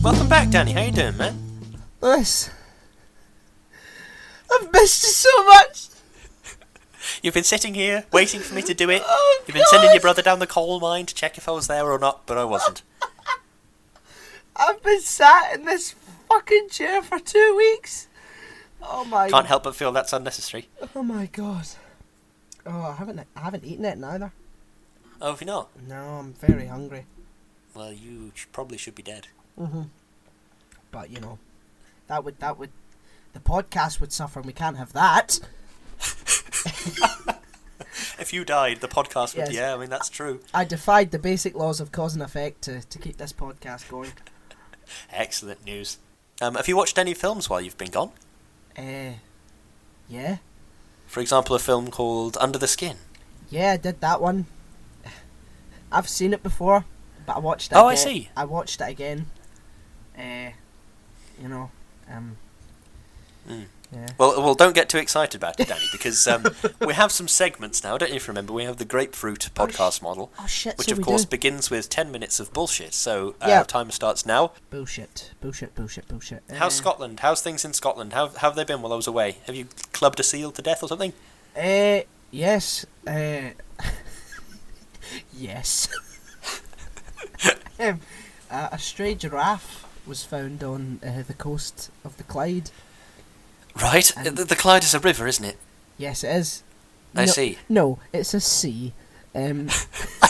Welcome back, Danny. How you doing, man? Lewis, I've missed you so much. You've been sitting here waiting for me to do it. Oh, You've been sending your brother down the coal mine to check if I was there or not, but I wasn't. I've been sat in this fucking chair for 2 weeks. Oh my. Can't help but feel that's unnecessary. Oh my god. Oh, I haven't eaten it neither. Oh, have you not? No, I'm very hungry. Well, you probably should be dead. Mhm. But you know, that would the podcast would suffer, and we can't have that. If you died, the podcast would. Yes. Yeah, I mean that's true. I defied the basic laws of cause and effect to keep this podcast going. Excellent news. Have you watched any films while you've been gone? Yeah. For example, a film called Under the Skin. Yeah, I did that one. I've seen it before, but I watched it Oh, again. I see. I watched it again. You know, yeah. Well, don't get too excited about it, Danny, because we have some segments now. Don't you remember? We have the Grapefruit podcast model, shit, which so of we course do. begins with 10 minutes of bullshit. So Yeah. time starts now. Bullshit. How's Scotland? How's things in Scotland? How have they been while I was away? Have you clubbed a seal to death or something? Yes. Yes. A stray giraffe was found on the coast of the Clyde. Right. The Clyde is a river, isn't it? Yes, it is. I see. No, it's a sea. I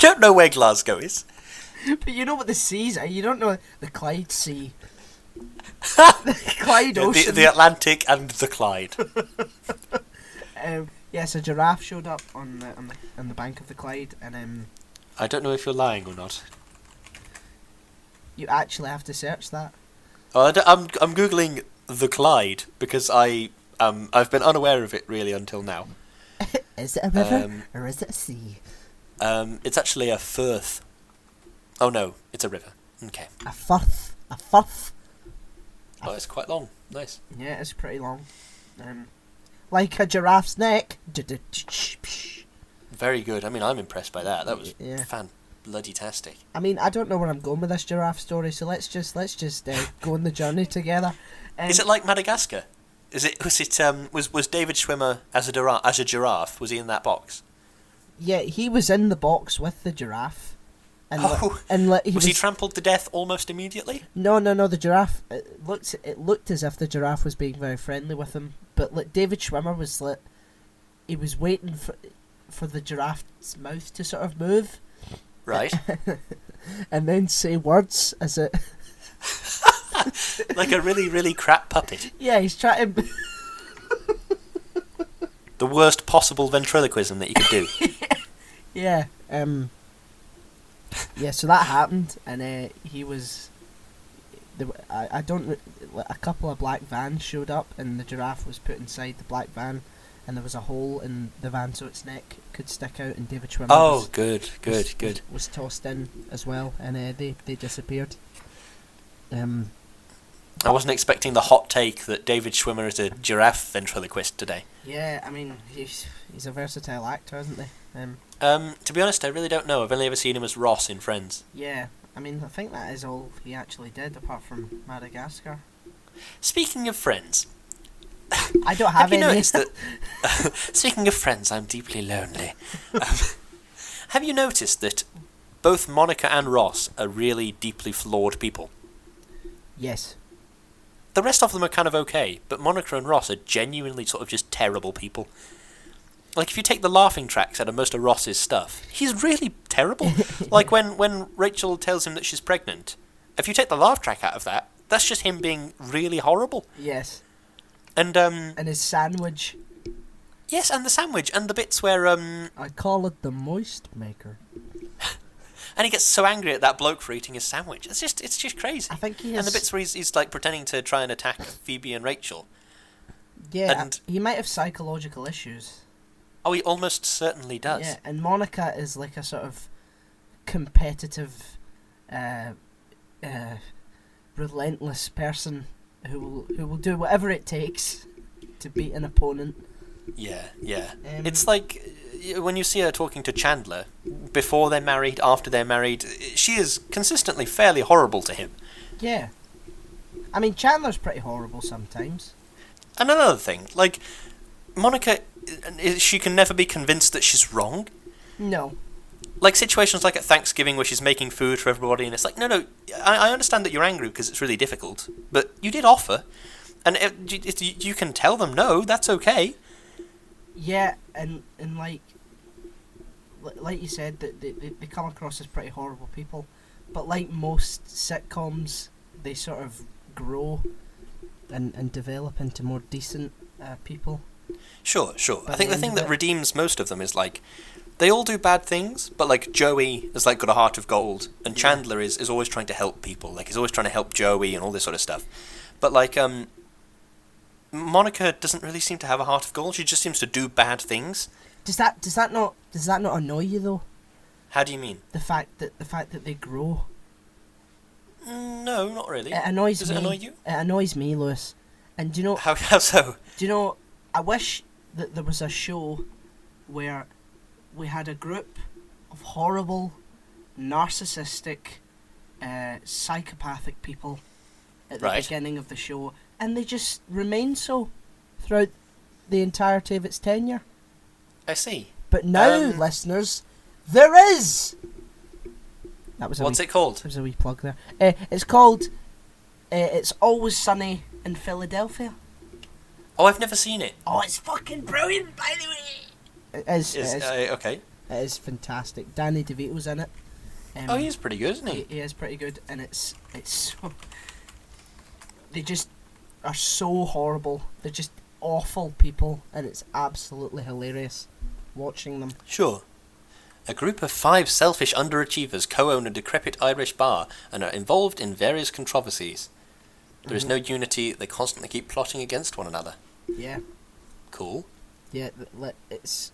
don't know where Glasgow is. But you know what the seas are. You don't know the Clyde Sea. The Clyde Ocean. The Atlantic and the Clyde. Yes, a giraffe showed up on the bank of the Clyde, and I don't know if you're lying or not. you actually have to search that. Oh, I'm googling the Clyde because I've been unaware of it really until now. Is it a river or is it a sea? It's actually a firth. Oh no, it's a river. Okay. A firth. A firth. Oh, it's quite long. Nice. Yeah, it's pretty long. Like a giraffe's neck. Very good. I mean, I'm impressed by that. That was Yeah. fan-bloody-tastic. I mean, I don't know where I'm going with this giraffe story, so let's just go on the journey together. Is it like Madagascar? Was David Schwimmer as a giraffe? Was he in that box? Yeah, he was in the box with the giraffe. And was he trampled to death almost immediately? No. The giraffe. It looked as if the giraffe was being very friendly with him, but David Schwimmer was he was waiting for the giraffe's mouth to sort of move, right, and then say words as it. Like a really, really crap puppet. Yeah, he's trying. The worst possible ventriloquism that you could do. Yeah. Yeah, so that happened, and he was. A couple of black vans showed up, and the giraffe was put inside the black van, and there was a hole in the van so its neck could stick out, and David Schwimmer good. was tossed in as well, and they disappeared. I wasn't expecting the hot take that David Schwimmer is a giraffe ventriloquist today. Yeah, I mean, he's a versatile actor, isn't he? To be honest, I really don't know. I've only ever seen him as Ross in Friends. Yeah, I mean, I think that is all he actually did, apart from Madagascar. Speaking of Friends, I don't have you any. noticed that? Speaking of Friends, I'm deeply lonely. Have you noticed that both Monica and Ross are really deeply flawed people? Yes. The rest of them are kind of okay, but Monica and Ross are genuinely sort of just terrible people. Like, if you take the laughing tracks out of most of Ross's stuff, he's really terrible. Like, when Rachel tells him that she's pregnant, if you take the laugh track out of that, that's just him being really horrible. Yes. And his sandwich. Yes, and the sandwich, and the bits where, I call it the moist maker. And he gets so angry at that bloke for eating his sandwich. It's just crazy. I think he is. And the bits where he's like pretending to try and attack Phoebe and Rachel. Yeah, and he might have psychological issues. Oh, he almost certainly does. Yeah, and Monica is like a sort of competitive, relentless person who will do whatever it takes to beat an opponent. Yeah, yeah. Um, It's like when you see her talking to Chandler before they're married, after they're married, she is consistently fairly horrible to him. Yeah. I mean, Chandler's pretty horrible sometimes. And another thing, like, Monica, she can never be convinced that she's wrong. No. Like situations like at Thanksgiving where she's making food for everybody, and it's like, no, I understand that you're angry because it's really difficult, but you did offer, and you can tell them no, that's okay. Yeah, and like you said, that they come across as pretty horrible people, but like most sitcoms, they sort of grow and develop into more decent people. Sure. By I think the the thing end that of it. redeems most of them is like they all do bad things, but like Joey has like got a heart of gold, and Yeah. Chandler is always trying to help people. Like he's always trying to help Joey and all this sort of stuff. But like Monica doesn't really seem to have a heart of gold. She just seems to do bad things. Does that not annoy you though? How do you mean? The fact that they grow. No, not really. It annoys Does me. it annoy you? It annoys me, Lewis. And do you know? How so? Do you know? I wish that there was a show where we had a group of horrible, narcissistic, psychopathic people at the Right. beginning of the show, and they just remain so throughout the entirety of its tenure. I see. But now, listeners, there is. That was What's it called? There's a wee plug there. It's called It's Always Sunny in Philadelphia. Oh, I've never seen it. Oh, it's fucking brilliant, by the way. It is. Okay. It is fantastic. Danny DeVito's in it. Oh, he's pretty good, isn't he? He is pretty good, and it's so. They just are so horrible. They're just awful people, and it's absolutely hilarious watching them. Sure. A group of 5 selfish underachievers co-own a decrepit Irish bar and are involved in various controversies. There is no unity, they constantly keep plotting against one another. Yeah. Cool. Yeah, it's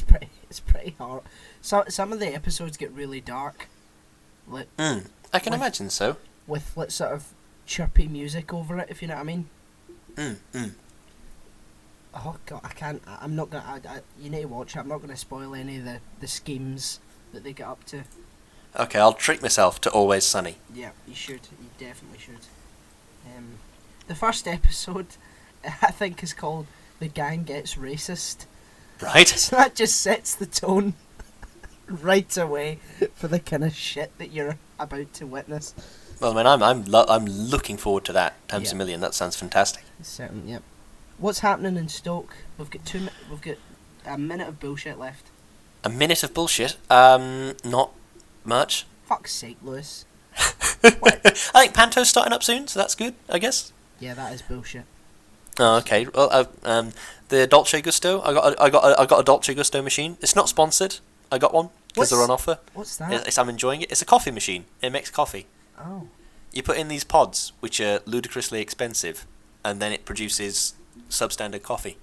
pretty hard. Some of the episodes get really dark. Like, I can imagine so. with like sort of chirpy music over it, if you know what I mean. Oh god, I can't. I'm not gonna. You need to watch it. I'm not gonna spoil any of the schemes that they get up to. Okay, I'll treat myself to Always Sunny. Yeah, you should. You definitely should. The first episode, I think, is called "The Gang Gets Racist." Right? So that just sets the tone right away for the kind of shit that you're about to witness. Well, I mean, I'm looking forward to that times Yeah. a million. That sounds fantastic. Certainly, yep. What's happening in Stoke? We've got a minute of bullshit left. A minute of bullshit. Not much. Fuck's sake, Lewis. I think Panto's starting up soon, so that's good, I guess. Yeah, that is bullshit. Oh, okay. Well, the Dolce Gusto. I got a Dolce Gusto machine. It's not sponsored. I got one because they're on offer. What's that? I'm enjoying it. It's a coffee machine. It makes coffee. Oh. You put in these pods, which are ludicrously expensive, and then it produces substandard coffee.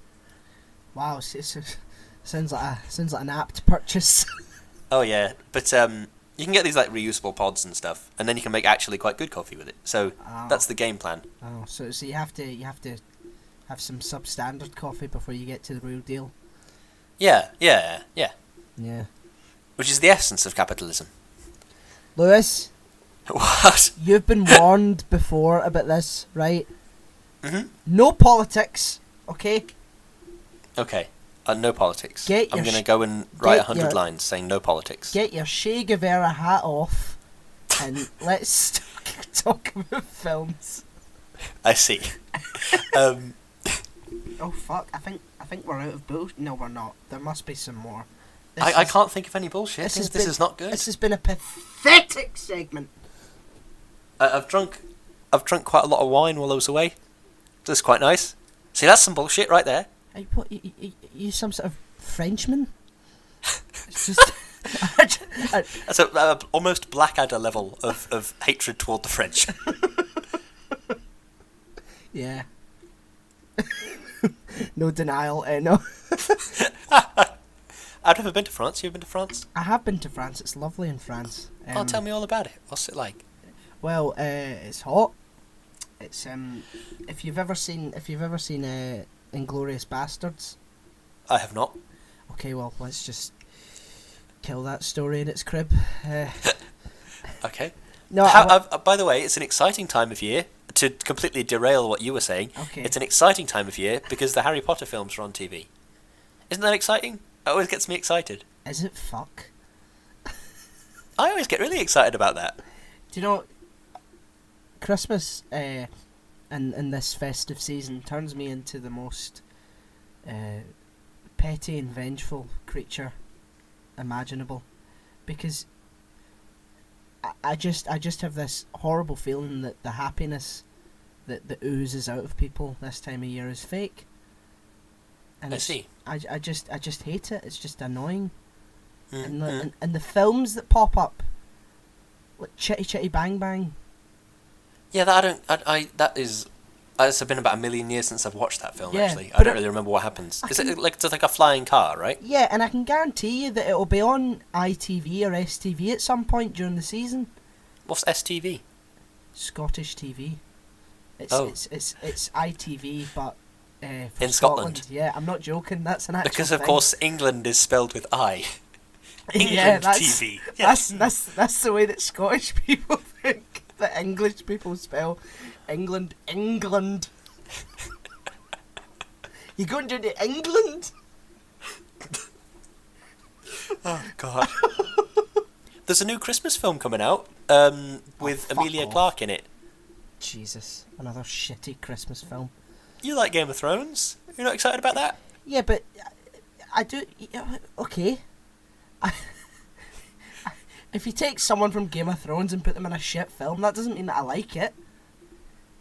Wow, sounds like an apt purchase. Oh yeah, but you can get these like reusable pods and stuff, and then you can make actually quite good coffee with it. So that's the game plan. Oh, so you have to have some substandard coffee before you get to the real deal. Yeah. Yeah. Which is the essence of capitalism. Lewis, What? you've been warned before about this, right? Mhm. No politics, okay? Okay. No politics. Get I'm your gonna go and write get 100 your- lines saying no politics. Get your Che Guevara hat off, and let's talk about films. I see. Oh fuck! I think we're out of bullshit. No, we're not. There must be some more. I can't think of any bullshit. This is not good. This has been a pathetic segment. I've drunk quite a lot of wine while I was away. That's quite nice. See, that's some bullshit right there. What? You some sort of Frenchman? It's just. That's a almost Blackadder level of hatred toward the French. Yeah. No denial. No. I've never been to France. You've been to France? I have been to France. It's lovely in France. Tell me all about it. What's it like? Well, it's hot. It's if you've ever seen Inglourious Bastards. I have not. Okay, well, let's just kill that story in its crib. Okay. No, By the way, it's an exciting time of year. To completely derail what you were saying, okay. It's an exciting time of year because the Harry Potter films are on TV. Isn't that exciting? It always gets me excited. Is it fuck? I always get really excited about that. Do you know, Christmas in this festive season turns me into the most petty and vengeful creature imaginable, because I just have this horrible feeling that the happiness that oozes out of people this time of year is fake. And I see. I just hate it. It's just annoying. Mm-hmm. And the films that pop up, like Chitty Chitty Bang Bang. Yeah, it's been about 1,000,000 years since I've watched that film. Yeah, actually, I don't really remember what happens. It's like a flying car, right? Yeah, and I can guarantee you that it'll be on ITV or STV at some point during the season. What's STV? Scottish TV. It's ITV, but for in Scotland. Yeah, I'm not joking. That's an actual because of thing. course England is spelled with I. England yeah, TV. Yes. That's the way that Scottish people think that English people spell England. England. You going to England? Oh God. There's a new Christmas film coming out with Emilia Clarke in it. Jesus, another shitty Christmas film. You like Game of Thrones? You're not excited about that? Yeah, but I do. Okay. If you take someone from Game of Thrones and put them in a shit film, that doesn't mean that I like it.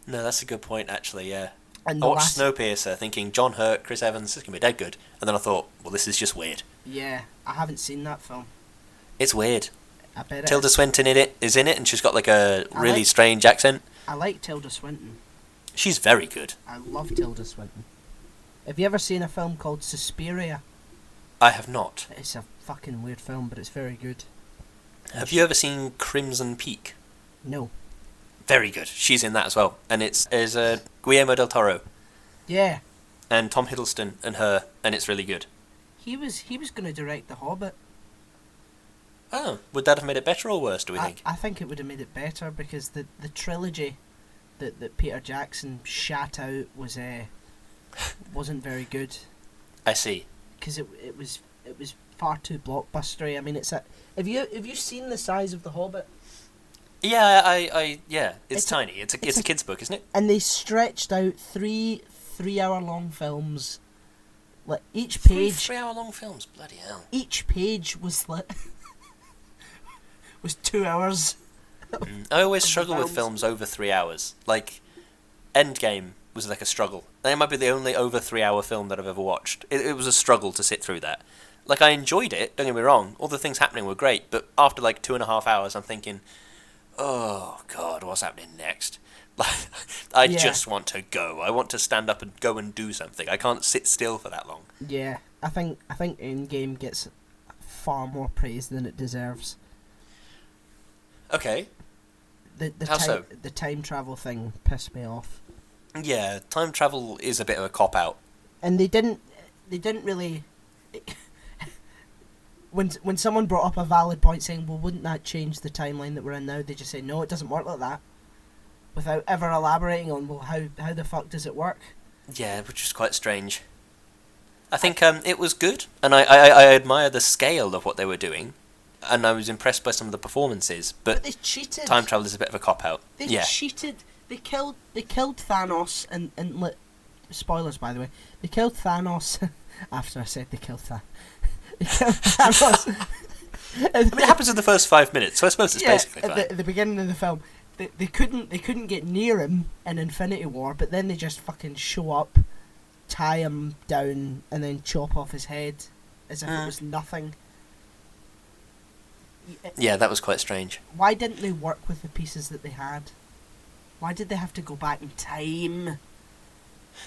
No, that's a good point, actually, yeah. And I watched Snowpiercer thinking John Hurt, Chris Evans, this is going to be dead good. And then I thought, well, this is just weird. Yeah, I haven't seen that film. It's weird. I bet Tilda Swinton is in it, and she's got like a really strange accent. I like Tilda Swinton. She's very good. I love Tilda Swinton. Have you ever seen a film called Suspiria? I have not. It's a fucking weird film, but it's very good. Have you ever seen Crimson Peak? No. Very good. She's in that as well. And it's Guillermo del Toro. Yeah. And Tom Hiddleston and her, and it's really good. He was going to direct The Hobbit. Oh, would that have made it better or worse, do we think? I think it would have made it better, because the trilogy that Peter Jackson shat out wasn't very good. I see. Because it was far too blockbustery. I mean, have you seen the size of The Hobbit? Yeah, yeah. It's tiny. It's a kid's book, isn't it? And they stretched out three 3-hour-long films. Like each page. 3-hour-long films. Bloody hell. Each page was like was 2 hours. I always struggle with films over 3 hours. Like, Endgame was like a struggle. That might be the only over 3-hour film that I've ever watched. It was a struggle to sit through that. Like, I enjoyed it, don't get me wrong. All the things happening were great, but after like 2.5 hours, I'm thinking, oh God, what's happening next? Like, I just want to go. I want to stand up and go and do something. I can't sit still for that long. Yeah, I think Endgame gets far more praise than it deserves. Okay. How so? The time travel thing pissed me off. Yeah, time travel is a bit of a cop-out. And they didn't really... When someone brought up a valid point saying, well, wouldn't that change the timeline that we're in now? They just say, no, it doesn't work like that. Without ever elaborating on, well, how the fuck does it work? Yeah, which is quite strange. I think it was good, and I admire the scale of what they were doing, and I was impressed by some of the performances, but they cheated. Time travel is a bit of a cop-out. They cheated. They killed Thanos, and spoilers, by the way. They killed Thanos after I said they killed Thanos. They killed Thanos. I mean, it happens in the first 5 minutes, so I suppose it's basically fine. At the beginning of the film, they couldn't get near him in Infinity War, but then they just fucking show up, tie him down, and then chop off his head as if it was nothing. Yeah, that was quite strange. Why didn't they work with the pieces that they had? Why did they have to go back in time?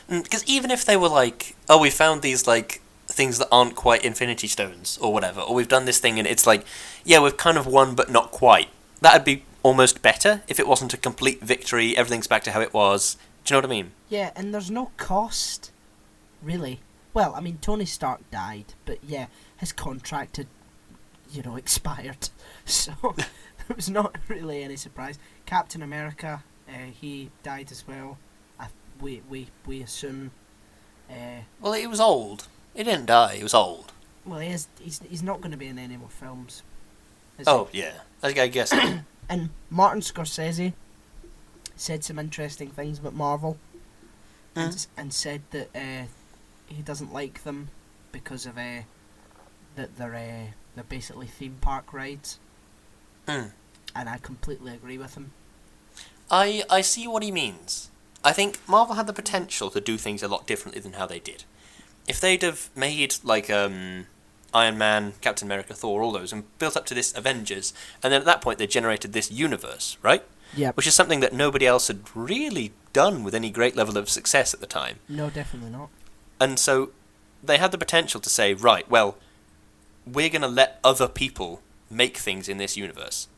Because even if they were like, oh, we found these like things that aren't quite Infinity Stones or whatever, or we've done this thing and it's like, yeah, we've kind of won but not quite. That'd be almost better if it wasn't a complete victory, everything's back to how it was. Do you know what I mean? Yeah, and there's no cost, really. Well, I mean, Tony Stark died, but yeah, his contract had, expired. So it was not really any surprise. Captain America, he died as well. We assume. Well, he was old. He didn't die. He was old. Well, he's not going to be in any more films. Oh, yeah. I guess. And Martin Scorsese said some interesting things about Marvel, and said that he doesn't like them because of that they're basically theme park rides. And I completely agree with him. I see what he means. I think Marvel had the potential to do things a lot differently than how they did. If they'd have made, like, Iron Man, Captain America, Thor, all those, and built up to this Avengers, and then at that point they generated this universe, right? Yeah. Which is something that nobody else had really done with any great level of success at the time. No, definitely not. And so they had the potential to say, right, well, we're going to let other people make things in this universe.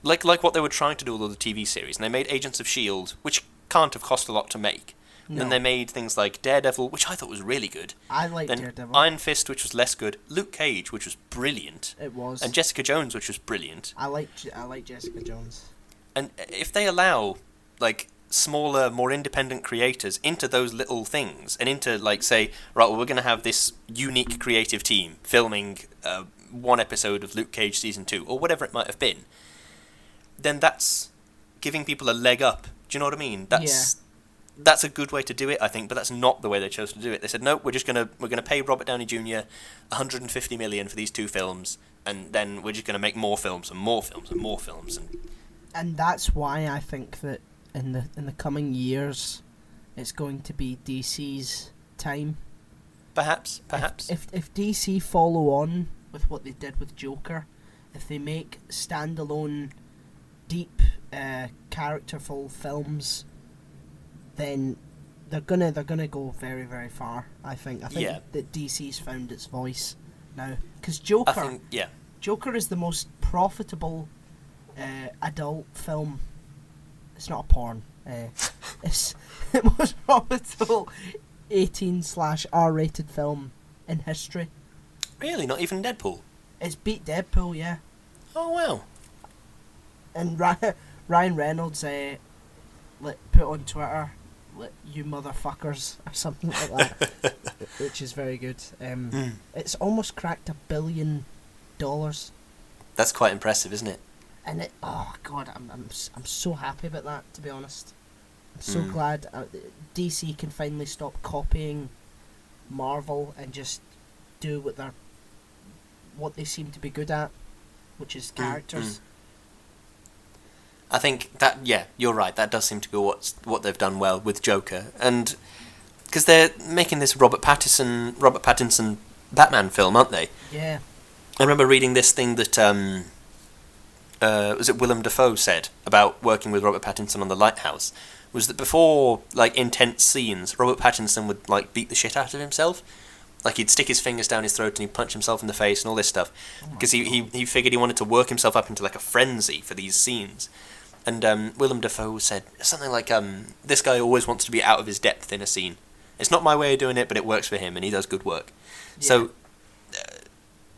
Like what they were trying to do with all the TV series. And they made Agents of S.H.I.E.L.D., which can't have cost a lot to make. No. Then they made things like Daredevil, which I thought was really good. I liked then Daredevil. Iron Fist, which was less good. Luke Cage, which was brilliant. It was. And Jessica Jones, which was brilliant. I like Jessica Jones. And if they allow, like, smaller, more independent creators into those little things, and into, like, say, right, well, we're going to have this unique creative team filming one episode of Luke Cage Season 2, or whatever it might have been, then that's giving people a leg up. Do you know what I mean? That's a good way to do it, I think, but that's not the way they chose to do it. They said, no, we're gonna pay Robert Downey Jr. $150 million for these 2 films, and then we're just gonna make more films and more films and more films. And that's why I think that in the coming years, it's going to be DC's time. Perhaps. If DC follow on with what they did with Joker, if they make standalone, deep, characterful films, then they're gonna go very, very far. I think that DC's found its voice now, because Joker is the most profitable adult film. It's not a porn. It's the most profitable 18/R-rated film in history. Really, not even Deadpool? It's beat Deadpool, yeah. Oh wow! And Ryan Reynolds put on Twitter, "You motherfuckers" or something like that, which is very good. It's almost cracked $1 billion. That's quite impressive, isn't it? And I'm so happy about that, to be honest. I'm so glad DC can finally stop copying Marvel and just do what they seem to be good at, which is characters. I think that, you're right. That does seem to be what they've done well with Joker, and because they're making this Robert Pattinson Batman film, aren't they? Yeah. I remember reading this thing that was it Willem Dafoe said about working with Robert Pattinson on The Lighthouse, was that before, like, intense scenes, Robert Pattinson would, like, beat the shit out of himself. Like, he'd stick his fingers down his throat and he'd punch himself in the face and all this stuff, because he figured he wanted to work himself up into, like, a frenzy for these scenes. And Willem Dafoe said something like, this guy always wants to be out of his depth in a scene. It's not my way of doing it, but it works for him, and he does good work. Yeah. So,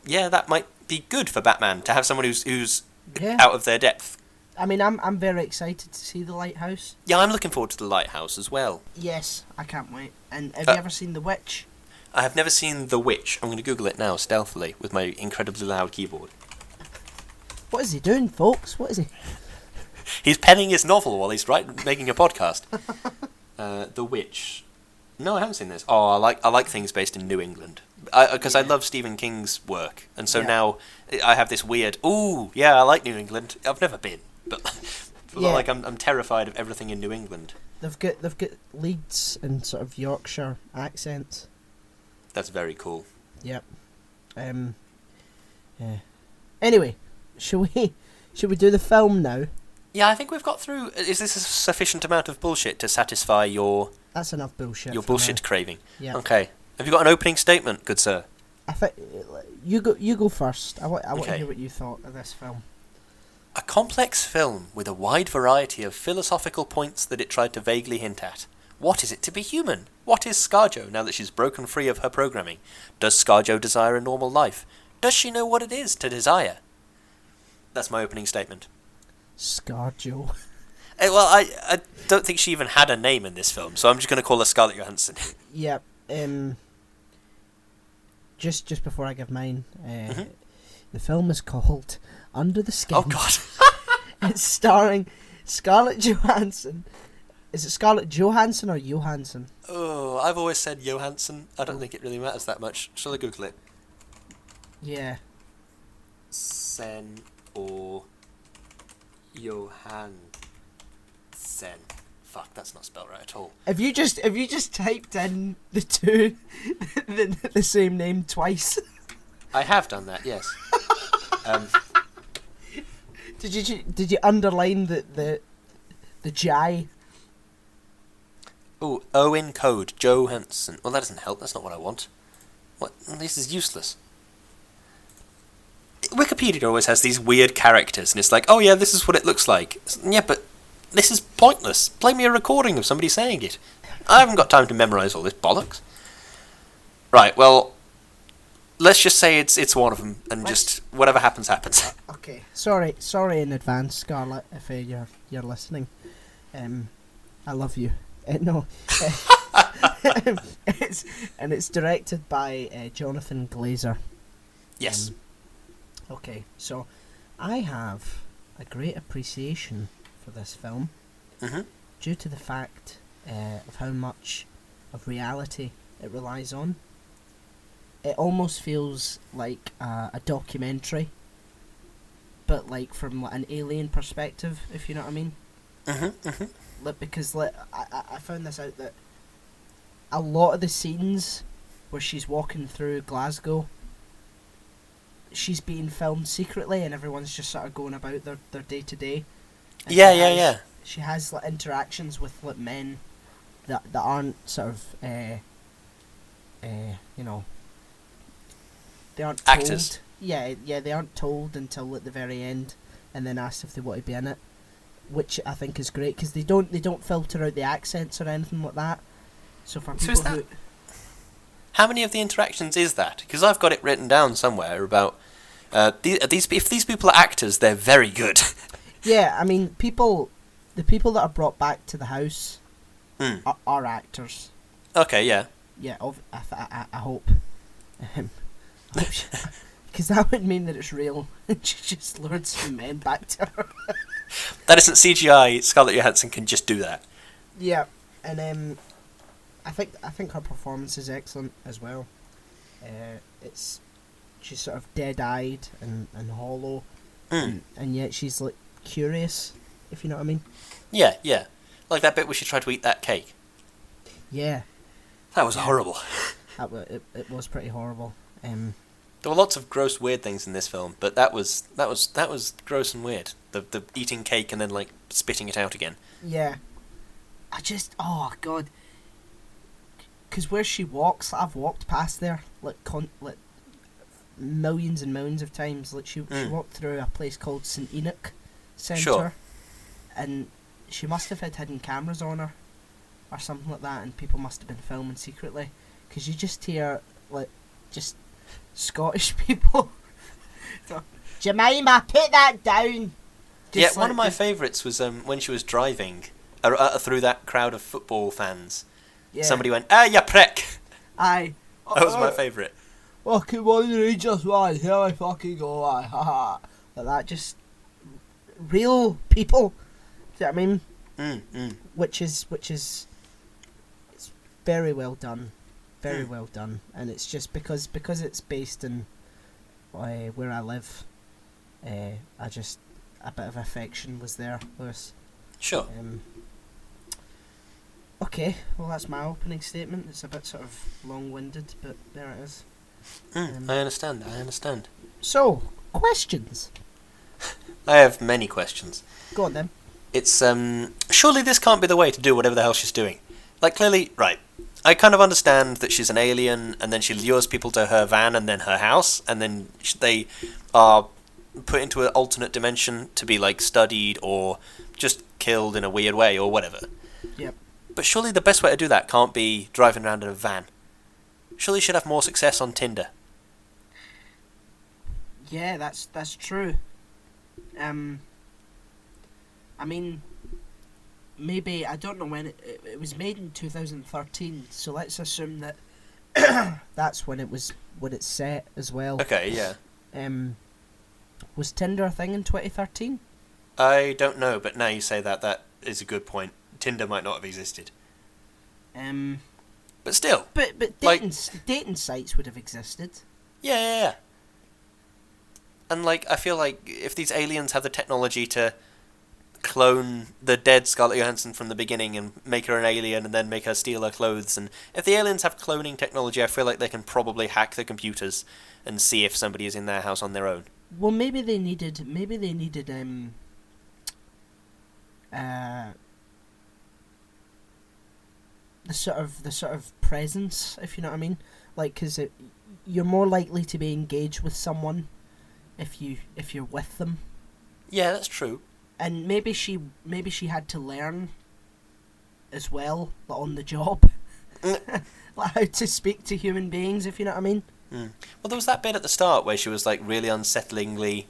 that might be good for Batman, to have someone who's out of their depth. I mean, I'm very excited to see The Lighthouse. Yeah, I'm looking forward to The Lighthouse as well. Yes, I can't wait. And have you ever seen The Witch? I have never seen The Witch. I'm going to Google it now, stealthily, with my incredibly loud keyboard. What is he doing, folks? What is he? He's penning his novel while he's making a podcast. The Witch. No, I haven't seen this. Oh, I like things based in New England. Because I love Stephen King's work. And so now I have this weird, I like New England. I've never been. But like I'm terrified of everything in New England. They've got Leeds and sort of Yorkshire accents. That's very cool. Yep. Anyway, should we do the film now? Yeah, I think we've got through. Is this a sufficient amount of bullshit to satisfy your? That's enough bullshit. Your bullshit craving. Yeah. Okay. Have you got an opening statement, good sir? I think you go first. I want to hear what you thought of this film. A complex film with a wide variety of philosophical points that it tried to vaguely hint at. What is it to be human? What is ScarJo now that she's broken free of her programming? Does ScarJo desire a normal life? Does she know what it is to desire? That's my opening statement. ScarJo. Well, I don't think she even had a name in this film, so I'm just going to call her Scarlett Johansson. Yeah. Just before I give mine, the film is called Under the Skin. Oh, God. It's starring Scarlett Johansson. Is it Scarlett Johansson or Johansson? Oh, I've always said Johansson. I don't think it really matters that much. Shall I Google it? Yeah. Sen or Johansson. Fuck, that's not spelled right at all. Have you just typed in the two the same name twice? I have done that, yes. Did you underline the J? Oh, Owen Code Johansson. Well, that doesn't help. That's not what I want. What? This is useless. Wikipedia always has these weird characters, and it's like, oh yeah, this is what it looks like. Yeah, but this is pointless. Play me a recording of somebody saying it. I haven't got time to memorise all this bollocks. Right, well, let's just say it's one of them, and just whatever happens, happens. Okay. Sorry in advance, Scarlett, if you're listening. I love you. No. It's directed by Jonathan Glazer. Yes. Okay, so I have a great appreciation for this film due to the fact of how much of reality it relies on. It almost feels like a documentary, but like from an alien perspective, if you know what I mean. Because I found this out that a lot of the scenes where she's walking through Glasgow, she's being filmed secretly, and everyone's just sort of going about their day to day. Yeah. She has like interactions with like men that aren't sort of you know, they aren't told. Actors. Yeah, they aren't told until at the very end, and then asked if they want to be in it, which I think is great because they don't filter out the accents or anything like that. So for people who... How many of the interactions is that? Because I've got it written down somewhere about if these people are actors, they're very good. Yeah, I mean, the people that are brought back to the house are actors. Okay, yeah. Yeah, I hope. Because that would mean that it's real. She just lured some men back to her. That isn't CGI. Scarlett Johansson can just do that. Yeah, and I think her performance is excellent as well. She's sort of dead-eyed and hollow, and yet she's like curious, if you know what I mean. Yeah. Like that bit where she tried to eat that cake. Yeah. That was horrible. It was pretty horrible. There were lots of gross, weird things in this film, but that was gross and weird. The eating cake and then like spitting it out again. Yeah. Oh god. Because where she walks, I've walked past there like millions and millions of times. Like she walked through a place called St Enoch Centre, sure. And she must have had hidden cameras on her or something like that, and people must have been filming secretly. Because you just hear like just Scottish people. Jemima, put that down. Just one of my favourites was when she was driving through that crowd of football fans. Yeah. Somebody went, you prick! Aye. That was my favourite. Fucking one Rangers, man. Here I fucking go, aye. Haha. Like that, just real people. Do you know what I mean? Which is it's very well done. Very well done. And it's just because it's based in where I live, a bit of affection was there, Lewis. Sure. Okay, well that's my opening statement. It's a bit sort of long-winded, but there it is. I understand. So, questions? I have many questions. Go on then. It's, surely this can't be the way to do whatever the hell she's doing. Like, clearly, right, I kind of understand that she's an alien, and then she lures people to her van and then her house, and then they are put into an alternate dimension to be, like, studied or just killed in a weird way or whatever. Yep. But surely the best way to do that can't be driving around in a van. Surely you should have more success on Tinder. Yeah, that's true. I mean, maybe, I don't know when it was made in 2013, so let's assume that that's when it's set as well. Okay, yeah. Was Tinder a thing in 2013? I don't know, but now you say that, that is a good point. Tinder might not have existed. But still. But dating sites would have existed. Yeah. And, like, I feel like if these aliens have the technology to clone the dead Scarlett Johansson from the beginning and make her an alien and then make her steal her clothes, and if the aliens have cloning technology, I feel like they can probably hack the computers and see if somebody is in their house on their own. Well, maybe they needed the sort of presence, if you know what I mean, like, because you're more likely to be engaged with someone if you're with them. Yeah, that's true. And maybe she had to learn as well, on the job, like how to speak to human beings, if you know what I mean. Well, there was that bit at the start where she was, like, really unsettlingly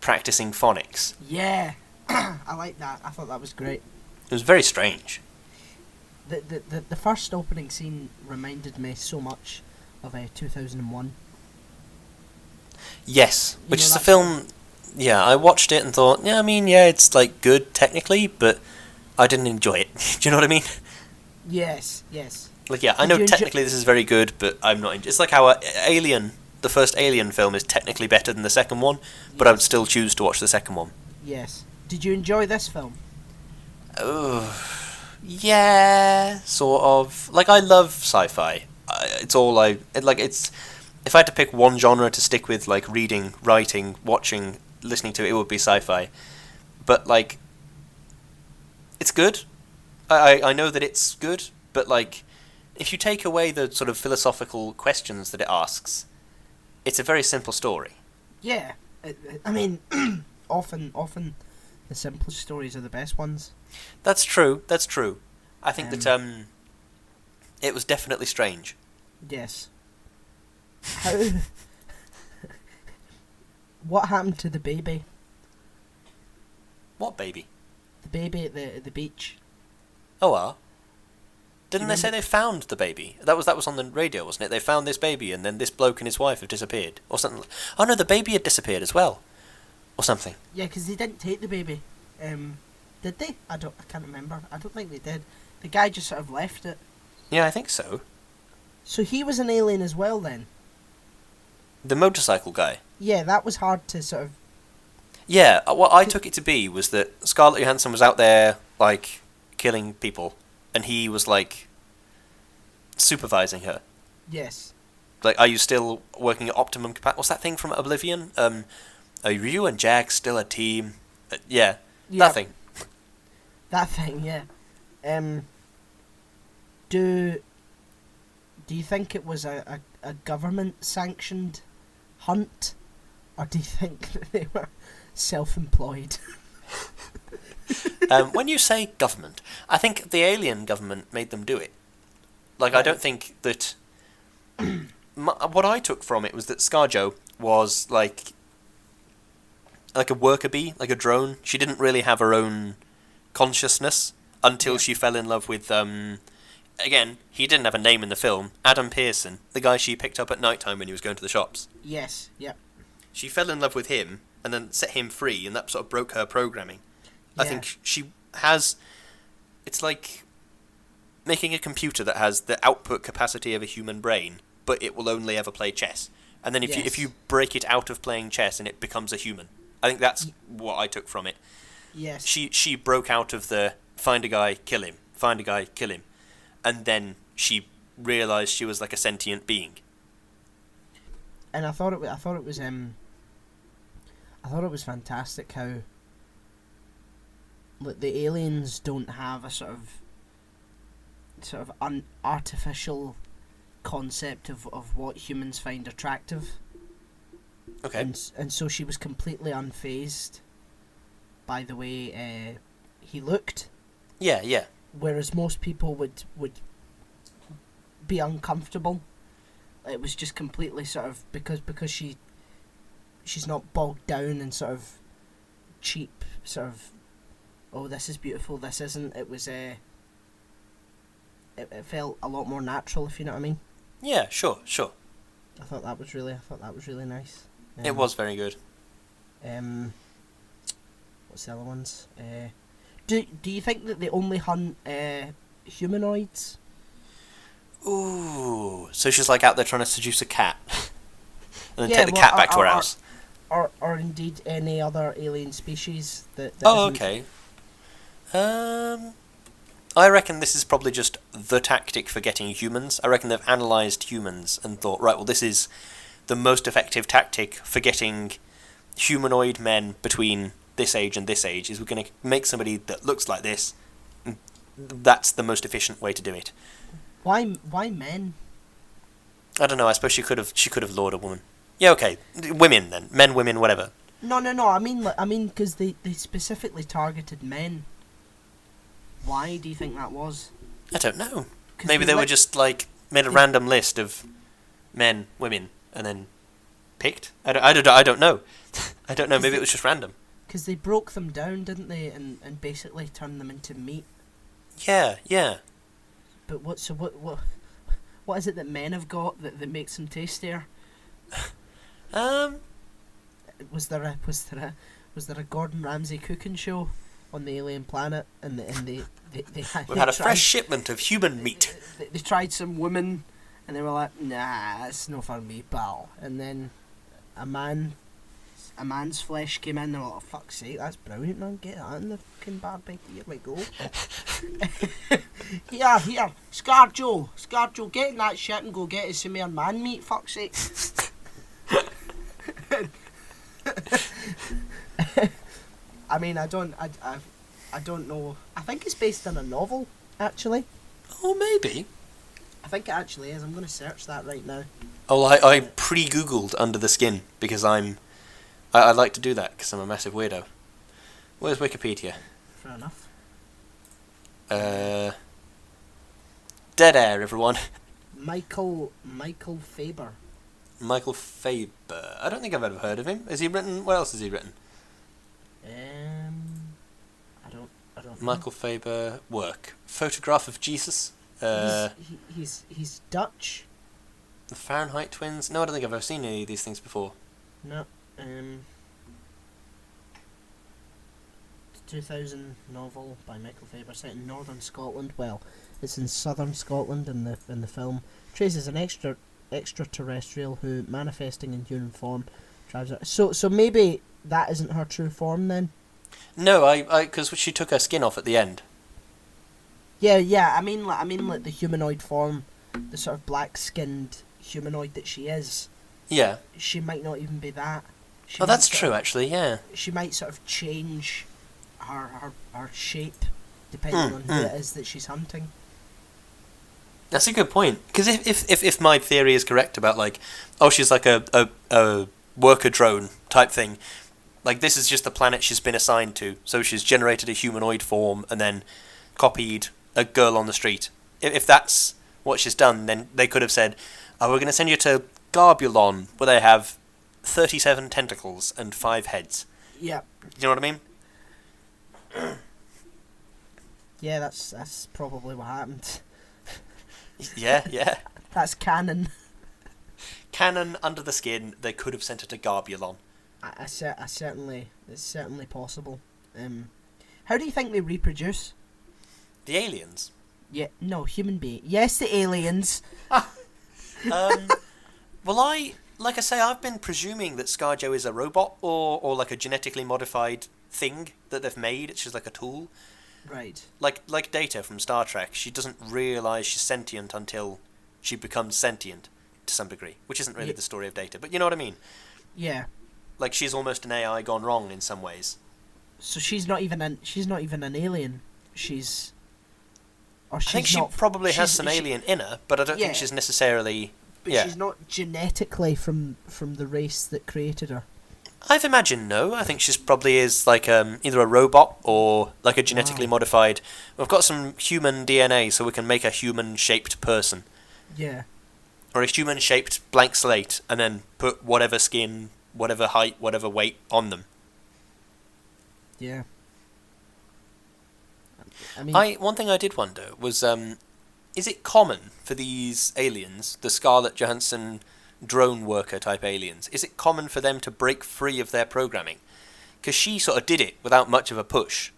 practicing phonics. Yeah, I like that. I thought that was great. It was very strange. The first opening scene reminded me so much of 2001. Yes, which is a film. Yeah, I watched it and thought, it's, like, good technically, but I didn't enjoy it. Do you know what I mean? Yes. Like, yeah, I know technically this is very good, but I'm not. It's like how Alien, the first Alien film, is technically better than the second one, but I would still choose to watch the second one. Yes. Did you enjoy this film? Yeah, sort of. Like, I love sci-fi. If I had to pick one genre to stick with, like, reading, writing, watching, listening to, it would be sci-fi. But, like, it's good. I know that it's good, but, like, if you take away the sort of philosophical questions that it asks, it's a very simple story. Yeah. I mean, often the simplest stories are the best ones. That's true. I think that it was definitely strange. Yes. What happened to the baby? What baby? The baby at the beach. Oh, Didn't they say they found the baby? That was on the radio, wasn't it? They found this baby, and then this bloke and his wife have disappeared, or something. Oh no, the baby had disappeared as well, or something. Yeah, because they didn't take the baby. Did they? I can't remember. I don't think they did. The guy just sort of left it. Yeah, I think so. So he was an alien as well, then? The motorcycle guy? Yeah, that was hard to sort of... Yeah, what I took it to be was that Scarlett Johansson was out there, like, killing people, and he was, like, supervising her. Yes. Like, are you still working at optimum capacity? What's that thing from Oblivion? Are you and Jack still a team? Yeah, that thing. That thing, yeah. Do you think it was a government-sanctioned hunt? Or do you think that they were self-employed? When you say government, I think the alien government made them do it. Like, I don't think that... what I took from it was that ScarJo was, like a worker bee, like a drone. She didn't really have her own consciousness until she fell in love with... Again, he didn't have a name in the film. Adam Pearson, the guy she picked up at night time when he was going to the shops. Yes, yep. She fell in love with him, and then set him free, and that sort of broke her programming. Yeah. I think she has... It's like making a computer that has the output capacity of a human brain, but it will only ever play chess. And then if you break it out of playing chess and it becomes a human. I think that's what I took from it. Yes. She broke out of the find a guy, kill him, find a guy, kill him. And then she realised she was like a sentient being. And I thought it was fantastic how the aliens don't have a sort of artificial concept of what humans find attractive. Okay. And so she was completely unfazed by the way he looked. Yeah. whereas most people would be uncomfortable. It was just completely sort of because she's not bogged down and sort of cheap sort of, oh, this is beautiful, this isn't. It was it felt a lot more natural, if you know what I mean. Yeah, sure. I thought that was really nice. It was very good. What's the other ones? Do you think that they only hunt humanoids? Ooh, so she's like out there trying to seduce a cat, and then take the cat back to her house. Or indeed any other alien species that Oh, isn't... okay. I reckon this is probably just the tactic for getting humans. I reckon they've analysed humans and thought, right, well, this is the most effective tactic for getting humanoid men between this age and this age, is we're going to make somebody that looks like this. That's the most efficient way to do it. Why men? I don't know, I suppose she could have lured a woman. Yeah, okay. Women, then. Men, women, whatever. No. I mean, because they specifically targeted men. Why do you think that was? I don't know. Maybe they were just, like, made a random list of men, women, and then picked? I don't know. I don't know, maybe it was just random. Because they broke them down, didn't they? And basically turned them into meat. Yeah. But what is it that men have got that makes them tastier? Was there a Gordon Ramsay cooking show on the alien planet, and they had a fresh shipment of human meat. They tried some women, and they were like, nah, it's no for me, pal. And then a man's flesh came in, and they were like, oh, fuck's sake, that's brilliant, man, get that in the fucking barbie, here we go. Here, Scarjo, get in that shit and go get us some more man meat, fuck's sake. I mean, I don't know. I think it's based on a novel, actually. Oh, maybe. I think it actually is. I'm going to search that right now. Oh, I pre-googled Under the Skin because I like to do that because I'm a massive weirdo. Where's Wikipedia? Fair enough. Dead air, everyone. Michael Faber. Michael Faber. I don't think I've ever heard of him. Has he written? What else has he written? I don't. Michael Faber work. Photograph of Jesus. He's Dutch. The Fahrenheit Twins. No, I don't think I've ever seen any of these things before. No. 2000 novel by Michael Faber set in northern Scotland. Well, it's in southern Scotland in the film. Traces an extraterrestrial who, manifesting in human form, drives her. So maybe that isn't her true form then. No, because she took her skin off at the end. Yeah. I mean, like the humanoid form, the sort of black-skinned humanoid that she is. Yeah. She might not even be that. That's true, actually. Yeah. She might sort of change her shape depending on who it is that she's hunting. That's a good point. Because if my theory is correct about, like, oh, she's like a worker drone type thing, like, this is just the planet she's been assigned to, so she's generated a humanoid form and then copied a girl on the street. If that's what she's done, then they could have said, oh, we're going to send you to Garbulon, where they have 37 tentacles and 5 heads. Yeah. You know what I mean? Yeah, that's probably what happened. Yeah. That's canon. Canon, Under the Skin, they could have sent her to Garbulon. I certainly, it's certainly possible. How do you think they reproduce? The aliens? Yeah, no, human being. Yes, the aliens. Well, I've been presuming that ScarJo is a robot or like a genetically modified thing that they've made. It's just like a tool. Right. Like Data from Star Trek. She doesn't realise she's sentient until she becomes sentient to some degree, which isn't really the story of Data, but you know what I mean? Yeah. Like, she's almost an AI gone wrong in some ways. So she's not even an alien. I think she probably has some alien in her, but I don't think she's necessarily... But she's not genetically from the race that created her. I've imagined no. I think she's probably is like either a robot or like a genetically modified. We've got some human DNA, so we can make a human-shaped person. Yeah. Or a human-shaped blank slate, and then put whatever skin, whatever height, whatever weight on them. Yeah. I mean, One thing I did wonder was, is it common for these aliens, the Scarlett Johansson drone worker type aliens, is it common for them to break free of their programming? Because she sort of did it without much of a push.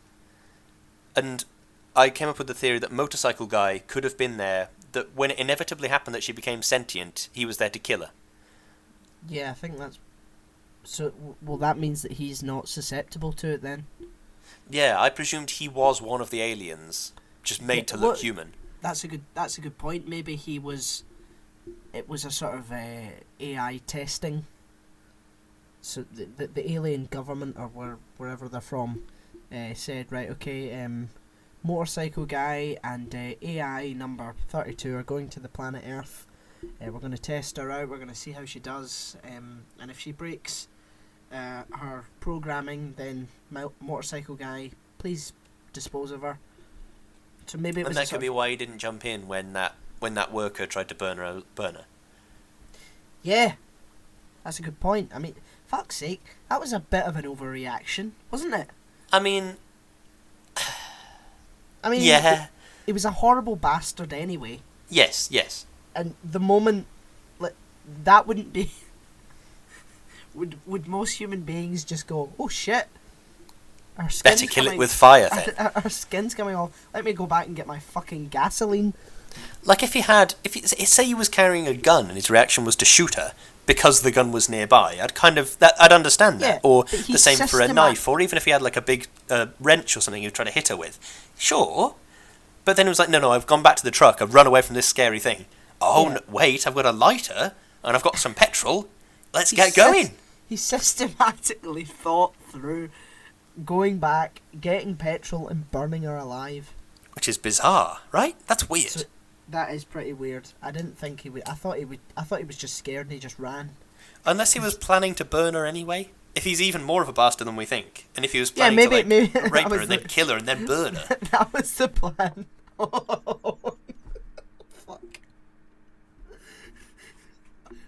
And I came up with the theory that Motorcycle Guy could have been there, that when it inevitably happened that she became sentient, he was there to kill her. yeah, I think that's... So, well, that means that he's not susceptible to it then? Yeah, I presumed he was one of the aliens, just made to look human. That's a good point. Maybe he was... It was a sort of AI testing. So the alien government, or wherever they're from, said, right, okay, Motorcycle Guy and AI number 32 are going to the planet Earth. We're going to test her out, we're going to see how she does, and if she breaks her programming, then Motorcycle Guy, please dispose of her. So maybe it was... And that could be why he didn't jump in when that worker tried to burn her. Yeah, that's a good point. I mean, fuck's sake, that was a bit of an overreaction, wasn't it? I mean, yeah. He was a horrible bastard anyway. Yes. And the moment, like, that wouldn't be... would most human beings just go, oh shit, our skin's better kill it with fire then. Our skin's coming off, let me go back and get my fucking gasoline. Like if say he was carrying a gun and his reaction was to shoot her because the gun was nearby, I'd understand that. Yeah, or the same for a knife, or even if he had like a big wrench or something he would try to hit her with. Sure. But then it was like, no, I've gone back to the truck, I've run away from this scary thing. Oh, yeah. No, wait, I've got a lighter and I've got some petrol. Let's get going. He systematically thought through going back, getting petrol and burning her alive. Which is bizarre, right? That's weird. So, that is pretty weird. I didn't think he would. I thought he was just scared and he just ran. Unless he was planning to burn her anyway. If he's even more of a bastard than we think, and if he was planning to rape her and then kill her and then burn her. That was the plan. Oh, fuck.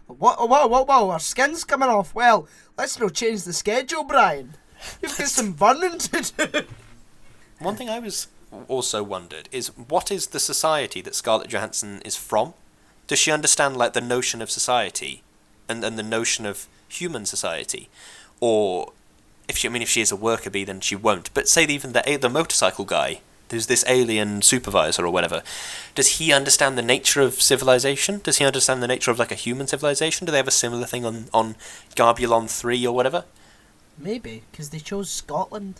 Whoa, our skin's coming off. Well, let's not change the schedule, Brian. You've got some burning to do. One thing I was also wondered is, what is the society that Scarlett Johansson is from? Does she understand like the notion of society and the notion of human society? Or if she is a worker bee, then she won't. But say even the motorcycle guy, there's this alien supervisor or whatever, does he understand the nature of civilization? Does he understand the nature of like a human civilization? Do they have a similar thing on Garbulon 3 or whatever? Maybe, because they chose Scotland.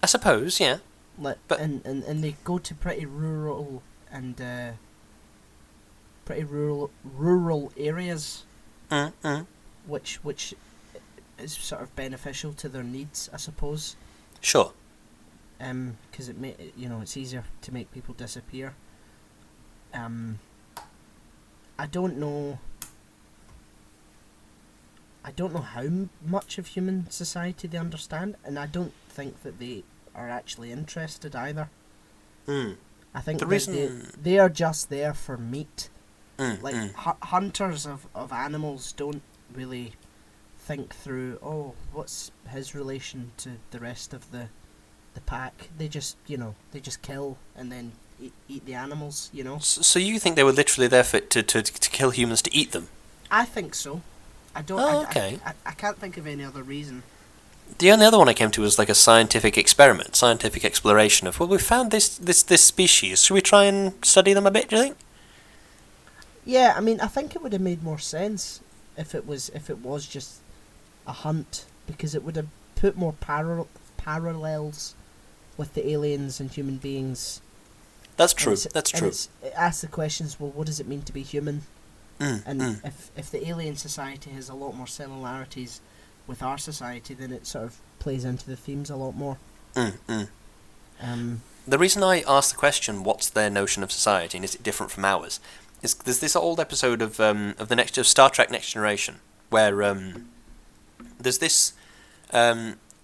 I suppose, yeah. But and they go to pretty rural and rural areas, which is sort of beneficial to their needs, I suppose. Sure. Because it's easier to make people disappear. I don't know how much of human society they understand, and I don't think that they are actually interested either. I think they are just there for meat. Hunters of animals don't really think through, oh, what's his relation to the rest of the pack. They just kill and then eat the animals, So you think they were literally there to kill humans to eat them? I think so. I don't. Okay. I can't think of any other reason. The only other one I came to was like a scientific experiment, scientific exploration of, well, we found this species. Should we try and study them a bit, do you think? Yeah, I mean, I think it would have made more sense if it was just a hunt, because it would have put more parallels with the aliens and human beings. That's true. That's true. It asks the questions, well, what does it mean to be human? If the alien society has a lot more similarities with our society, then it sort of plays into the themes a lot more. The reason I asked the question, what's their notion of society and is it different from ours, is there's this old episode of Star Trek Next Generation where there's this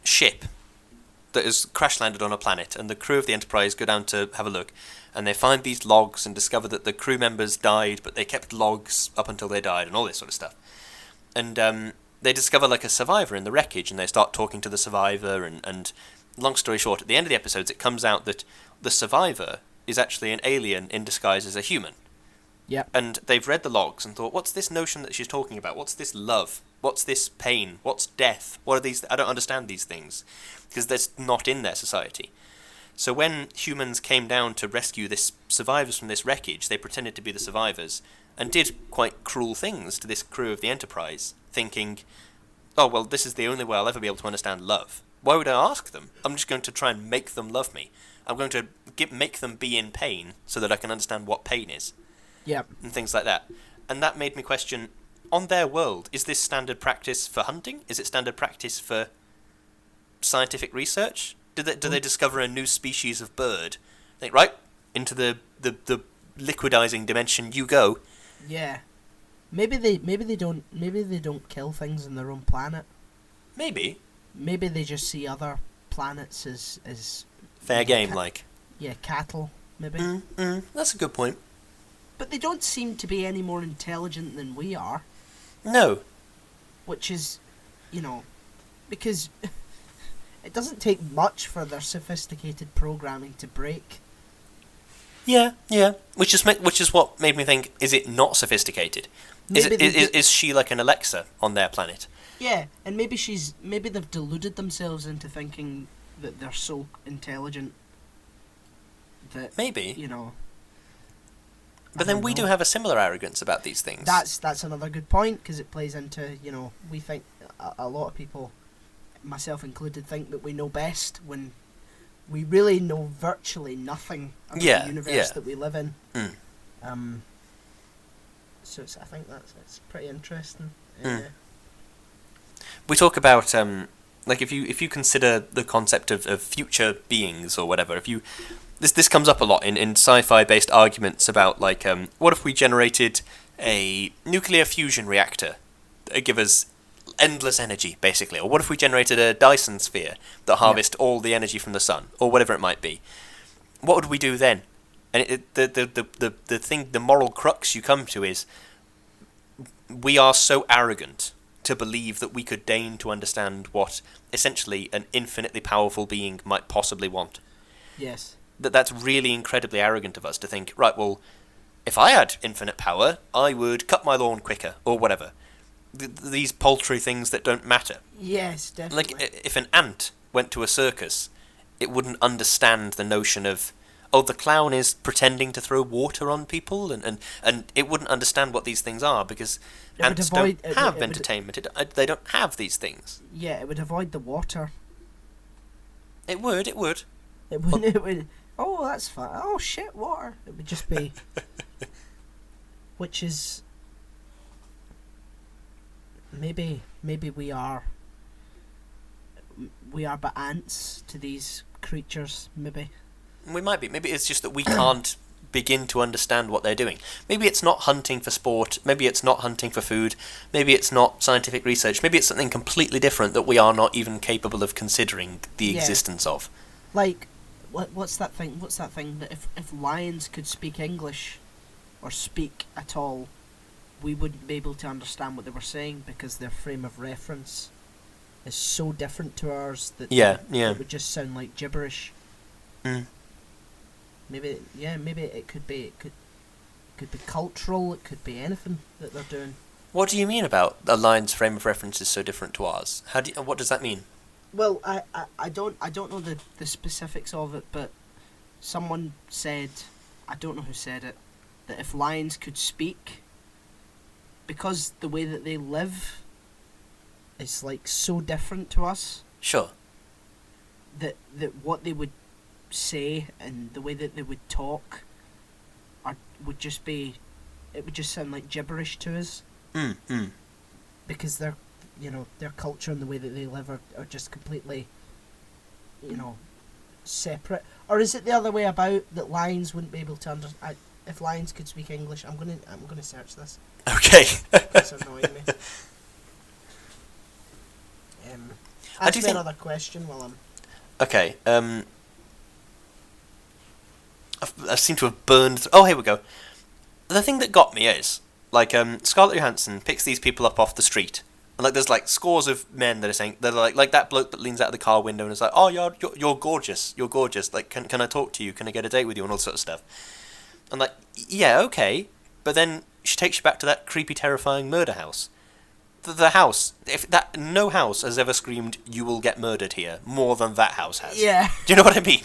ship that has crash landed on a planet, and the crew of the Enterprise go down to have a look, and they find these logs and discover that the crew members died, but they kept logs up until they died, and all this sort of stuff. And they discover like a survivor in the wreckage, and they start talking to the survivor, and long story short, at the end of the episodes, it comes out that the survivor is actually an alien in disguise as a human. Yep. And they've read the logs and thought, what's this notion that she's talking about? What's this love? What's this pain? What's death? What are these? I don't understand these things, because that's not in their society. So when humans came down to rescue this survivors from this wreckage, they pretended to be the survivors and did quite cruel things to this crew of the Enterprise, thinking, oh, well, this is the only way I'll ever be able to understand love. Why would I ask them? I'm just going to try and make them love me. I'm going to make them be in pain so that I can understand what pain is. Yep. And things like that. And that made me question, on their world, is this standard practice for hunting? Is it standard practice for scientific research? Do they discover a new species of bird? Think, right, into the liquidizing dimension you go. Yeah. Maybe they don't kill things on their own planet. Maybe. Maybe they just see other planets as fair game, like. Yeah, cattle, maybe. That's a good point. But they don't seem to be any more intelligent than we are. No. Which is, because it doesn't take much for their sophisticated programming to break. Yeah. Which is what made me think: is it not sophisticated? Is she like an Alexa on their planet? Yeah, and maybe they've deluded themselves into thinking that they're so intelligent that maybe. But I then don't we know. do have a similar arrogance about these things. That's another good point, because it plays into, we think a lot of people, myself included, think that we know best when we really know virtually nothing about the universe that we live in. So I think it's pretty interesting. We talk about like if you consider the concept of future beings or whatever, this comes up a lot in sci-fi based arguments about like what if we generated a nuclear fusion reactor that would give us endless energy, basically, or what if we generated a Dyson sphere that harvested all the energy from the sun, or whatever it might be? What would we do then? And the moral crux you come to is we are so arrogant to believe that we could deign to understand what essentially an infinitely powerful being might possibly want. Yes. That's really incredibly arrogant of us to think, right, well, if I had infinite power, I would cut my lawn quicker, or whatever. These paltry things that don't matter. Yes, definitely. Like, if an ant went to a circus, it wouldn't understand the notion of, oh, the clown is pretending to throw water on people, and it wouldn't understand what these things are, because ants don't have entertainment. They don't have these things. Yeah, it would avoid the water. It would. It would. Oh, that's fine. Oh shit, water. It would just be. Which is. Maybe we are but ants to these creatures. Maybe. We might be. Maybe it's just that we can't begin to understand what they're doing. Maybe it's not hunting for sport. Maybe it's not hunting for food. Maybe it's not scientific research. Maybe it's something completely different that we are not even capable of considering the existence of. Like, what's that thing? What's that thing that if lions could speak English, or speak at all, we wouldn't be able to understand what they were saying because their frame of reference is so different to ours that it would just sound like gibberish. Maybe it could be cultural. It could be anything that they're doing. What do you mean about a lion's frame of reference is so different to ours? What does that mean? Well, I don't know the specifics of it, but someone said, I don't know who said it, that if lions could speak, because the way that they live is like so different to us. Sure. That what they would say and the way that they would talk would just sound like gibberish to us. Because their culture and the way that they live are just completely, separate. Or is it the other way about, that lions wouldn't be able to understand? If lions could speak English, I'm gonna search this. Okay. It's annoying me. Ask me another question while I'm... Okay, I seem to have burned... Oh, here we go. The thing that got me is, like, Scarlett Johansson picks these people up off the street, and, like, there's, like, scores of men that are saying... They're like that bloke that leans out of the car window and is like, oh, you're gorgeous, you're gorgeous, like, can I talk to you, can I get a date with you, and all sort of stuff. And, like, yeah, okay, but then she takes you back to that creepy, terrifying murder house. The house, no house has ever screamed, you will get murdered here, more than that house has. Yeah. Do you know what I mean?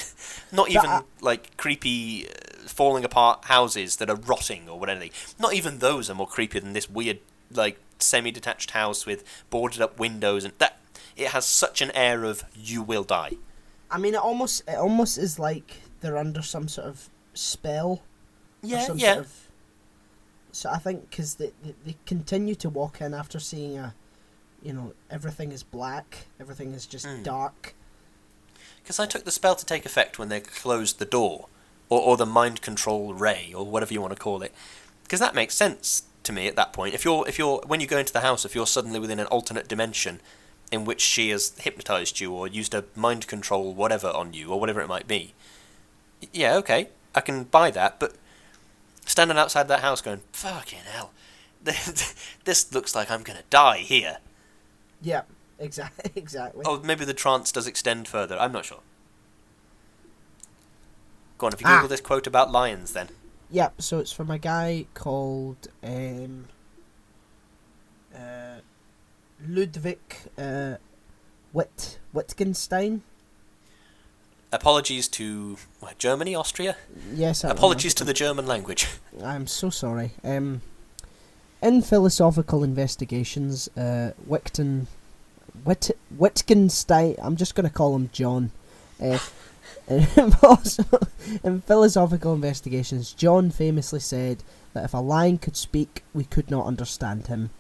Not even, like, creepy, falling apart houses that are rotting or whatever. Not even those are more creepy than this weird, like, semi-detached house with boarded up windows, and that, it has such an air of, you will die. I mean, it almost is like they're under some sort of spell. Yeah, sort of, so I think because they continue to walk in after seeing everything is black, everything is just dark. Because I took the spell to take effect when they closed the door, or the mind control ray, or whatever you want to call it. Because that makes sense to me at that point. If you're when you go into the house, if you're suddenly within an alternate dimension in which she has hypnotized you or used a mind control whatever on you, or whatever it might be, yeah, okay, I can buy that, but standing outside that house going, fucking hell, this looks like I'm going to die here. Yeah, exactly. Oh, maybe the trance does extend further. I'm not sure. Go on, if you Google this quote about lions, then. Yep, so it's from a guy called Ludwig Wittgenstein. Apologies to Germany, Austria? Yes. Apologies to the German language. I'm so sorry. In philosophical investigations, Wittgenstein, I'm just going to call him John. In philosophical investigations, John famously said that if a lion could speak, we could not understand him.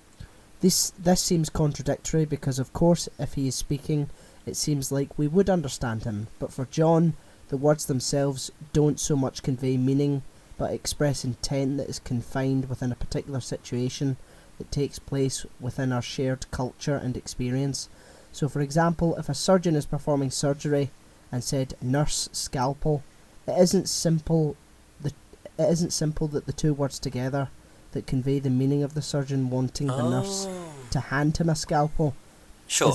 This seems contradictory because, of course, if he is speaking, it seems like we would understand him, but for John, the words themselves don't so much convey meaning, but express intent that is confined within a particular situation that takes place within our shared culture and experience. So, for example, if a surgeon is performing surgery and said "nurse scalpel," it isn't simple that the two words together that convey the meaning of the surgeon wanting the nurse to hand him a scalpel. Sure.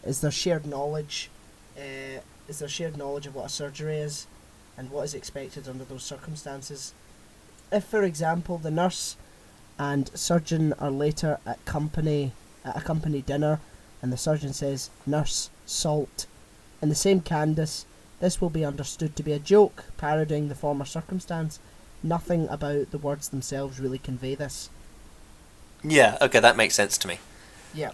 Is there shared knowledge? Is there shared knowledge of what a surgery is, and what is expected under those circumstances? If, for example, the nurse and surgeon are later at a company dinner, and the surgeon says "nurse salt," in the same canvas, this will be understood to be a joke, parodying the former circumstance. Nothing about the words themselves really convey this. Yeah, okay, that makes sense to me. Yeah.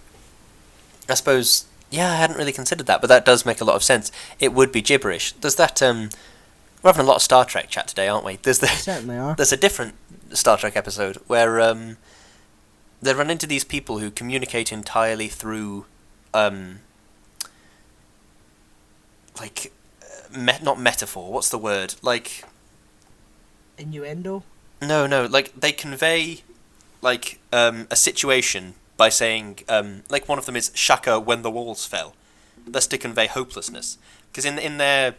I suppose, yeah, I hadn't really considered that, but that does make a lot of sense. It would be gibberish. There's that, we're having a lot of Star Trek chat today, aren't we? Certainly are. There's a different Star Trek episode where they run into these people who communicate entirely through, not metaphor, what's the word? Like... Innuendo? No, like, they convey, like, a situation by saying, like, one of them is Shaka when the walls fell. That's to convey hopelessness. Because in their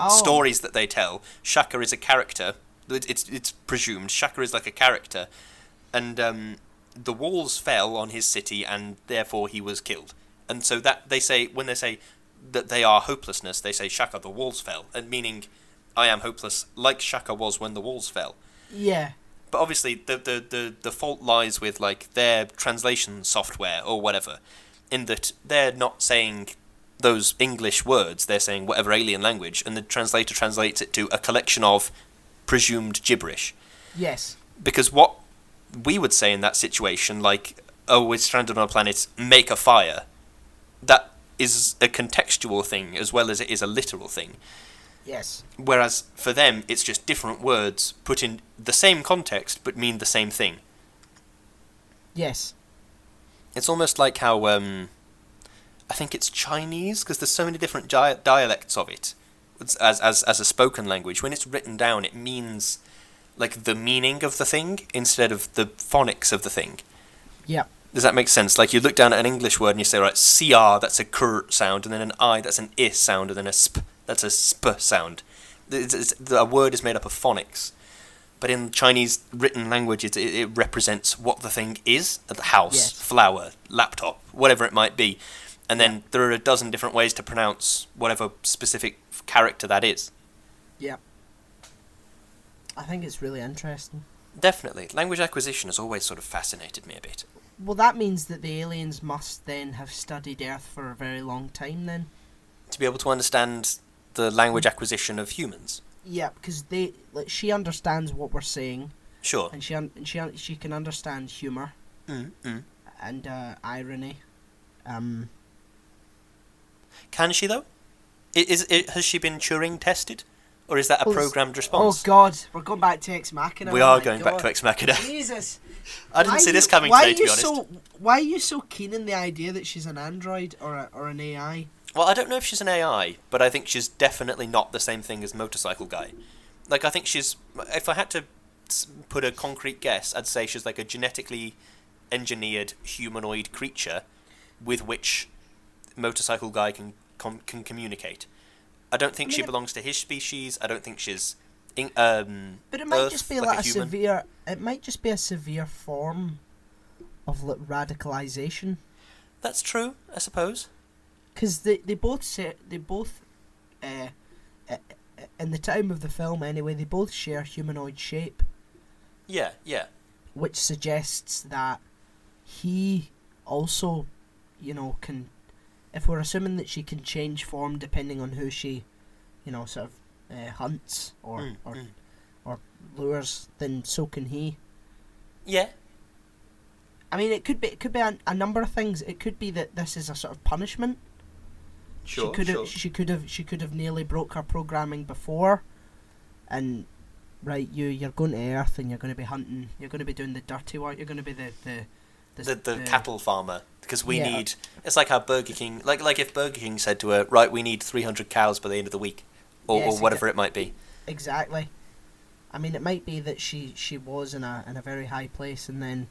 stories that they tell, Shaka is a character. It's presumed Shaka is like a character, and the walls fell on his city, and therefore he was killed. And so that when they say that they are hopelessness, they say Shaka, the walls fell, and meaning I am hopeless, like Shaka was when the walls fell. Yeah. But obviously, the fault lies with, like, their translation software or whatever, in that they're not saying those English words, they're saying whatever alien language, and the translator translates it to a collection of presumed gibberish. Yes. Because what we would say in that situation, like, oh, we're stranded on a planet, make a fire, that is a contextual thing as well as it is a literal thing. Yes. Whereas for them, it's just different words put in the same context but mean the same thing. Yes. It's almost like how, I think it's Chinese, because there's so many different dialects of it, as a spoken language. When it's written down, it means, like, the meaning of the thing instead of the phonics of the thing. Yeah. Does that make sense? Like, you look down at an English word and you say, right, CR, that's a cr sound, and then an I, that's an I sound, and then a sp, that's a sp sound. A word is made up of phonics. But in Chinese written language, it represents what the thing is: the house, Yes. flower, laptop, whatever it might be. And then there are a dozen different ways to pronounce whatever specific character that is. Yeah. I think it's really interesting. Definitely. Language acquisition has always sort of fascinated me a bit. Well, that means that the aliens must then have studied Earth for a very long time then. To be able to understand the language acquisition of humans. Yeah, because she understands what we're saying. Sure. And she can understand humour. And irony. Can she, though? Has she been Turing tested? Or is that a programmed response? Oh God, we're going back to Ex Machina. We are going back to Ex Machina. Jesus. I didn't see this coming today, to be honest. Why are you so keen in the idea that she's an android or an AI? Well, I don't know if she's an AI, but I think she's definitely not the same thing as Motorcycle Guy. Like, I think she's... If I had to put a concrete guess, I'd say she's like a genetically engineered humanoid creature with which Motorcycle Guy can communicate. I don't think she belongs to his species. I don't think she's... but it might just be like a human. severe... It might just be a severe form of radicalization. That's true, I suppose. Because they both in the time of the film anyway, they both share humanoid shape. Yeah. Which suggests that he also, can... If we're assuming that she can change form depending on who she, sort of hunts or lures, then so can he. Yeah. I mean, it could be a number of things. It could be that this is a sort of punishment. Sure. She could have nearly broke her programming before, and right, you're going to Earth and you're going to be hunting. You're going to be doing the dirty work. You're going to be the cattle farmer, because we need... It's like how Burger King... Like if Burger King said to her, right, we need 300 cows by the end of the week, or whatever it might be. Exactly. I mean, it might be that she was in a very high place, and then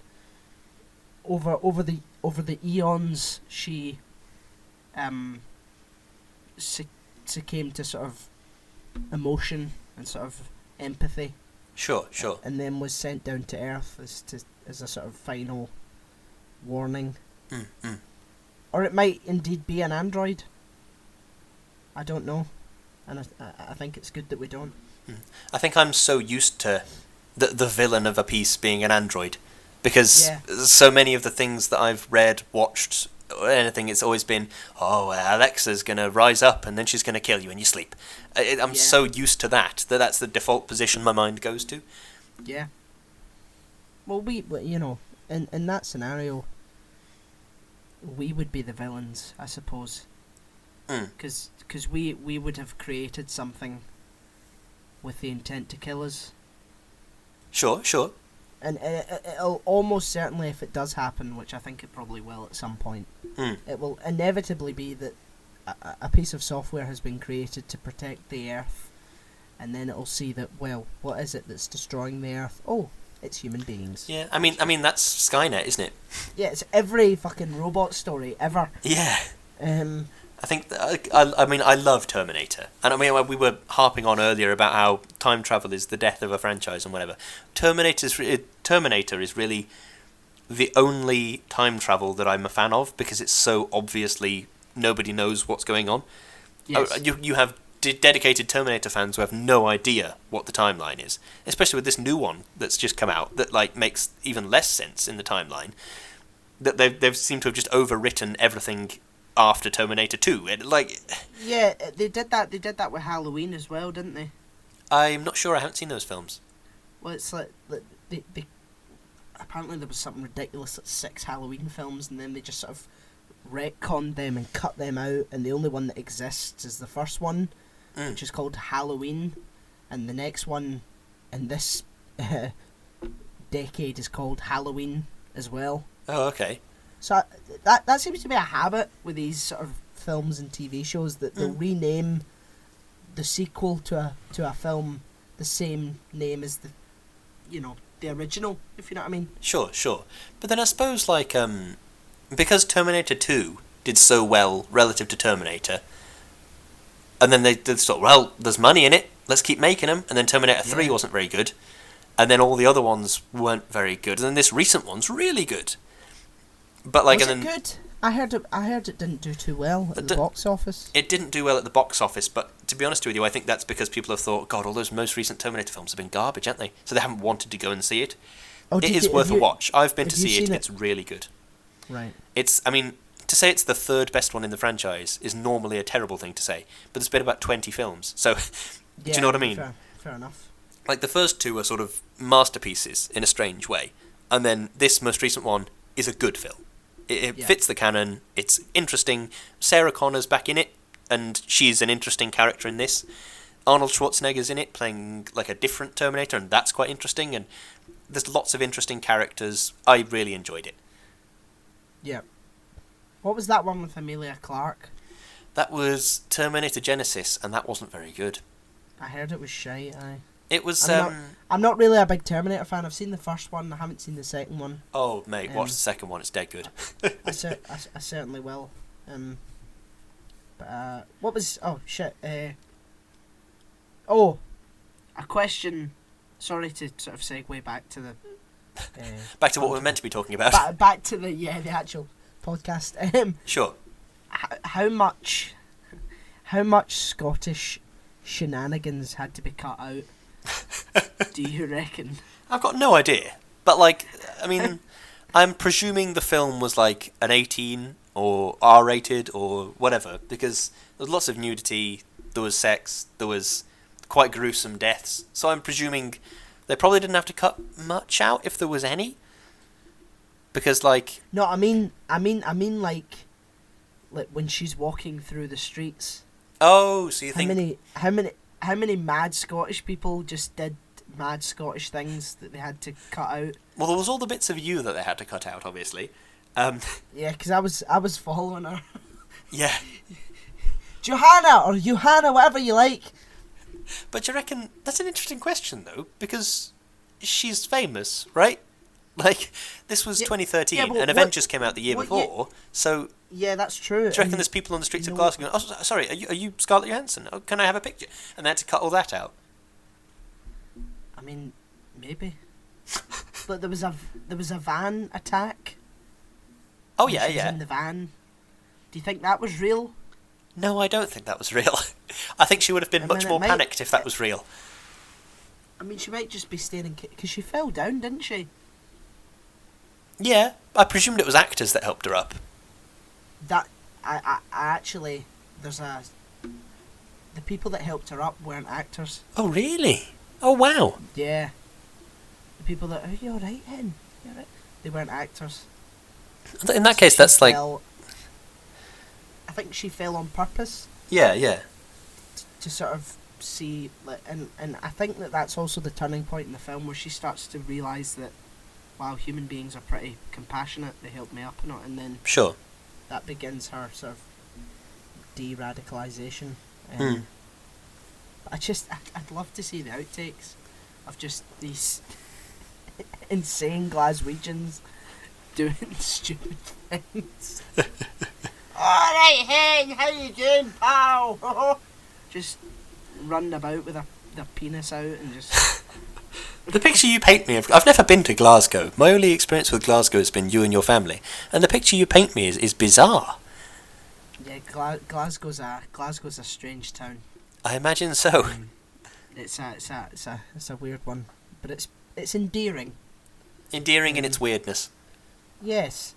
over the eons she succumbed to sort of emotion and sort of empathy. Sure. And then was sent down to Earth as a sort of final warning. Or it might indeed be an android. I don't know, and I think it's good that we don't. I think I'm so used to the villain of a piece being an android, because so many of the things that I've read, watched, or anything, it's always been, Alexa's gonna rise up and then she's gonna kill you in your sleep. I'm so used to that's the default position my mind goes to. Yeah. Well, in that scenario, we would be the villains, I suppose. Because we would have created something with the intent to kill us. Sure. And it'll almost certainly, if it does happen, which I think it probably will at some point, it will inevitably be that a piece of software has been created to protect the Earth, and then it'll see that, well, what is it that's destroying the Earth? Oh, it's human beings. Yeah, I mean that's Skynet, isn't it? Yeah, it's every fucking robot story ever. Yeah. I think I love Terminator, and I mean we were harping on earlier about how time travel is the death of a franchise and whatever. Terminator is really the only time travel that I'm a fan of, because it's so obviously nobody knows what's going on. Yes. You have dedicated Terminator fans who have no idea what the timeline is, especially with this new one that's just come out that makes even less sense in the timeline. That they've seemed to have just overwritten everything after Terminator 2. Yeah, they did that. They did that with Halloween as well, didn't they? I'm not sure. I haven't seen those films. Well, it's like they apparently there was something ridiculous, like 6 Halloween films, and then they just sort of retconned them and cut them out, and the only one that exists is the first one, which is called Halloween, and the next one in this decade is called Halloween as well. Oh, okay. So that seems to be a habit with these sort of films and TV shows, that they'll rename the sequel to a film the same name as the original, if you know what I mean. Sure. But then I suppose, like, because Terminator 2 did so well relative to Terminator, and then they thought, well, there's money in it, let's keep making them, and then Terminator 3 wasn't very good, and then all the other ones weren't very good, and then this recent one's really good. But like, Was and it then good? I heard it didn't do too well at the box office. it didn't do well at the box office, but to be honest with you, I think that's because people have thought, God, all those most recent Terminator films have been garbage, haven't they? So they haven't wanted to go and see it. It is worth a watch. I've been to see it. It's really good. Right. I mean, to say it's the third best one in the franchise is normally a terrible thing to say, but there's been about 20 films, so do you know what I mean? Fair enough. Like, the first two are sort of masterpieces in a strange way, and then this most recent one is a good film. It fits the canon, it's interesting. Sarah Connor's back in it, and she's an interesting character in this. Arnold Schwarzenegger's in it, playing like a different Terminator, and that's quite interesting, and there's lots of interesting characters. I really enjoyed it. Yeah. What was that one with Emilia Clarke? That was Terminator Genesis, and that wasn't very good. I heard it was shite, aye. It was, I'm not really a big Terminator fan. I've seen the first one, I haven't seen the second one. Oh, mate, watch the second one, it's dead good. I certainly will. What was... Oh, shit. A question... Sorry to sort of segue back to the... back to what we're meant to be talking about. Back to the actual podcast. Sure. How much Scottish shenanigans had to be cut out? Do you reckon? I've got no idea. But, like, I mean, I'm presuming the film was, like, an 18 or R-rated or whatever, because there was lots of nudity, there was sex, there was quite gruesome deaths. So I'm presuming they probably didn't have to cut much out, if there was any. Because, like... No, I mean, like when she's walking through the streets. Oh, so you think... How many mad Scottish people just did mad Scottish things that they had to cut out? Well, there was all the bits of you that they had to cut out, obviously. Yeah, because I was following her. Yeah. Johanna or Johanna, whatever you like. But do you reckon that's an interesting question though, because she's famous, right? Like, this was 2013, and Avengers came out the year before, so... Yeah, that's true. Do you reckon there's people on the streets of Glasgow going, oh, sorry, are you Scarlett Johansson? Oh, can I have a picture? And they had to cut all that out. I mean, maybe. But there was a van attack. Oh, yeah, she was in the van. Do you think that was real? No, I don't think that was real. I think she would have been much more panicked if that was real. I mean, she might just be staring... Because she fell down, didn't she? Yeah, I presumed it was actors that helped her up. That I actually, the people that helped her up weren't actors. Oh really? Oh wow. Yeah. The people that, are you alright, Hen? You alright? They weren't actors. In that case, that's like... I think she fell on purpose. Yeah. To sort of see, like, and I think that's also the turning point in the film where she starts to realise that, wow, human beings are pretty compassionate. They helped me up and all, and then... Sure. That begins her sort of de-radicalisation. I'd love to see the outtakes of just these insane Glaswegians doing stupid things. Alright, hey, how you doing, pal? Just running about with their penis out and just... The picture you paint me of... I've never been to Glasgow. My only experience with Glasgow has been you and your family. And the picture you paint me is bizarre. Yeah, Glasgow's a strange town. I imagine so. It's a weird one. But it's endearing. Endearing in its weirdness. Yes.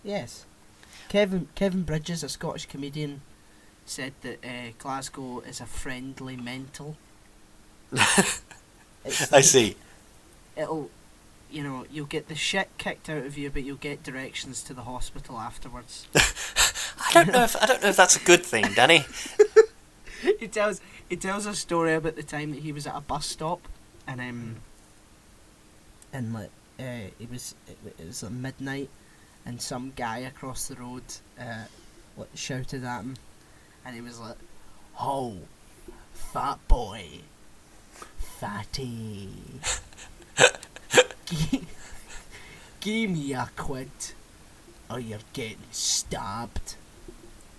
Kevin Bridges, a Scottish comedian, said that Glasgow is a friendly mental. I see. You'll get the shit kicked out of you, but you'll get directions to the hospital afterwards. I don't know if that's a good thing, Danny. He tells a story about the time that he was at a bus stop, and it was at midnight, and some guy across the road shouted at him, and he was like, "Ho, fat boy, fatty." Give me a quid, or you're getting stabbed.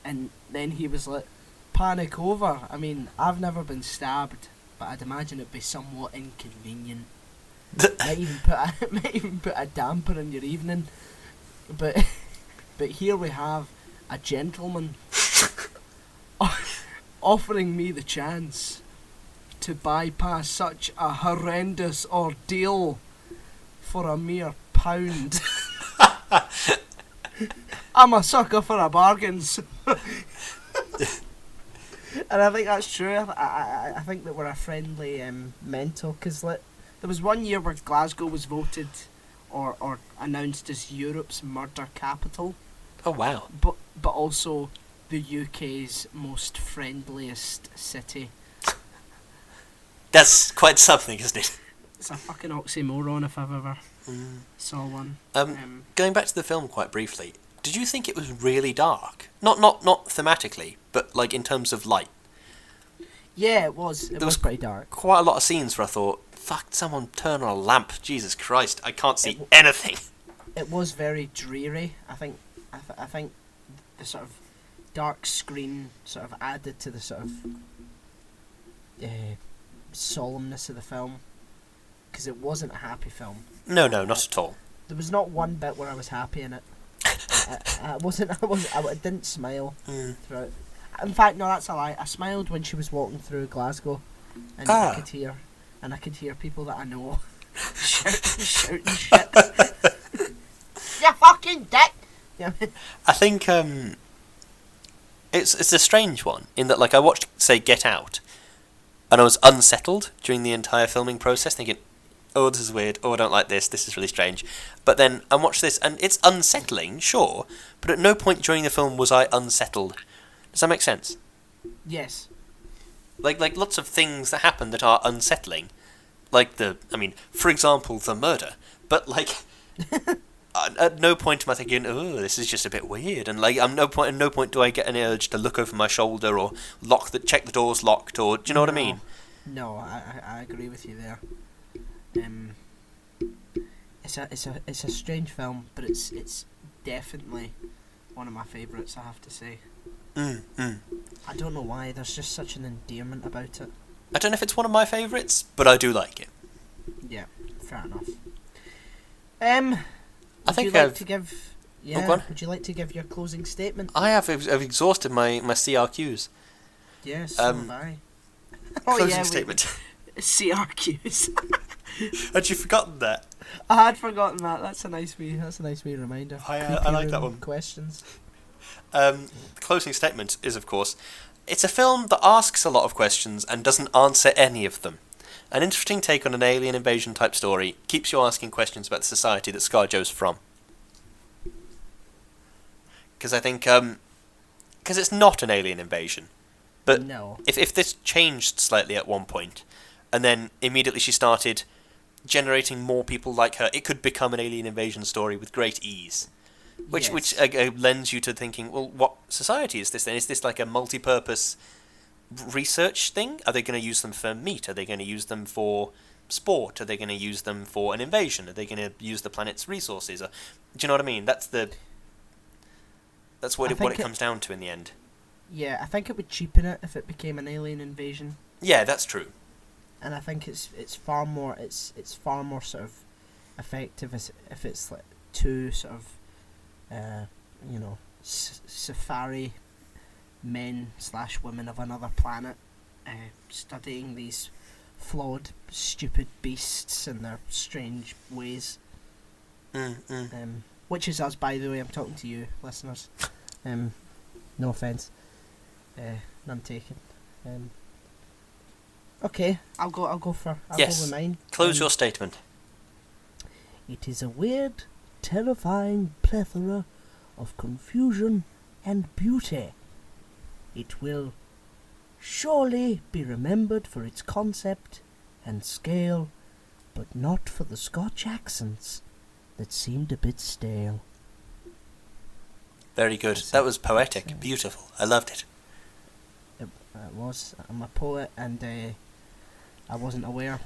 And then he was like, panic over. I mean, I've never been stabbed, but I'd imagine it'd be somewhat inconvenient. might even put a damper in your evening. But here we have a gentleman offering me the chance to bypass such a horrendous ordeal for a mere £1. I'm a sucker for a bargains. And I think that's true. I think that we're a friendly mentor, because there was one year where Glasgow was voted or announced as Europe's murder capital. Oh wow! But also the UK's most friendliest city. That's quite something, isn't it? It's a fucking oxymoron if I've ever saw one. Going back to the film quite briefly, did you think it was really dark? Not thematically, but like in terms of light. Yeah, it was. It was pretty dark. Quite a lot of scenes where I thought, "Fuck! Someone turn on a lamp! Jesus Christ! I can't see anything." It was very dreary. I think the sort of dark screen sort of added to the sort of solemnness of the film, because it wasn't a happy film. No, not at all. There was not one bit where I was happy in it. I didn't smile throughout. In fact, no, that's a lie. I smiled when she was walking through Glasgow, and I could hear people that I know shouting shit. You fucking dick! Yeah. I think it's a strange one in that, like, I watched, say, Get Out, and I was unsettled during the entire filming process, thinking, "Oh, this is weird. Oh, I don't like this. This is really strange." But then I watched this, and it's unsettling, sure, but at no point during the film was I unsettled. Does that make sense? Yes. Like lots of things that happen that are unsettling, like for example, the murder. But like, at no point am I thinking, "Oh, this is just a bit weird," and like, at no point do I get an urge to look over my shoulder or check the door's locked, or do you know what I mean? No, I agree with you there. It's a strange film, but it's definitely one of my favourites, I have to say. I don't know why. There's just such an endearment about it. I don't know if it's one of my favourites, but I do like it. Yeah, fair enough. Would you like to give your closing statement? I've exhausted my CRQs. Yes, so have I. Closing statement. CRQs. Had you forgotten that? I had forgotten that. That's a nice wee reminder. I like that one. Questions. The closing statement is, of course, it's a film that asks a lot of questions and doesn't answer any of them. An interesting take on an alien invasion type story, keeps you asking questions about the society that ScarJo's from. Because I think, because it's not an alien invasion. But no. If this changed slightly at one point, and then immediately she started generating more people like her, it could become an alien invasion story with great ease. Which lends you to thinking, well, what society is this then? Is this like a multi-purpose research thing? Are they going to use them for meat? Are they going to use them for sport? Are they going to use them for an invasion? Are they going to use the planet's resources? Do you know what I mean? That's what it comes down to in the end. Yeah, I think it would cheapen it if it became an alien invasion. Yeah, that's true. And I think it's far more sort of effective if it's like two sort of safari men/women of another planet studying these flawed, stupid beasts and their strange ways. Which is us, by the way. I'm talking to you, listeners. No offence. None taken. Okay, I'll go with mine. Close your statement. It is a weird, terrifying plethora of confusion and beauty. It will surely be remembered for its concept and scale, but not for the Scotch accents that seemed a bit stale. Very good. That was poetic. Beautiful. I loved it. It was. I'm a poet, and I wasn't aware.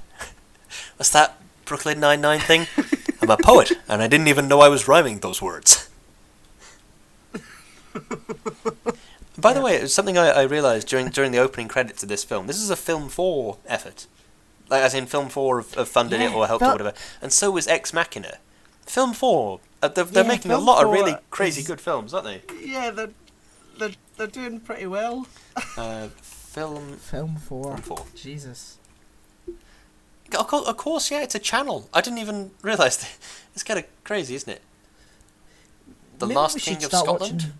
What's that Brooklyn Nine-Nine thing? I'm a poet, and I didn't even know I was rhyming those words. By the way, it was something I realised during the opening credits of this film. This is a Film 4 effort. Like, as in Film 4 have funded it or helped or whatever. And so was Ex Machina. Film 4, they're making a lot of really crazy good films, aren't they? Yeah, they're doing pretty well. Film 4. Film 4. Jesus. Of course, yeah, it's a channel. I didn't even realise that. It's kind of crazy, isn't it? The Maybe Last we King should of start Scotland?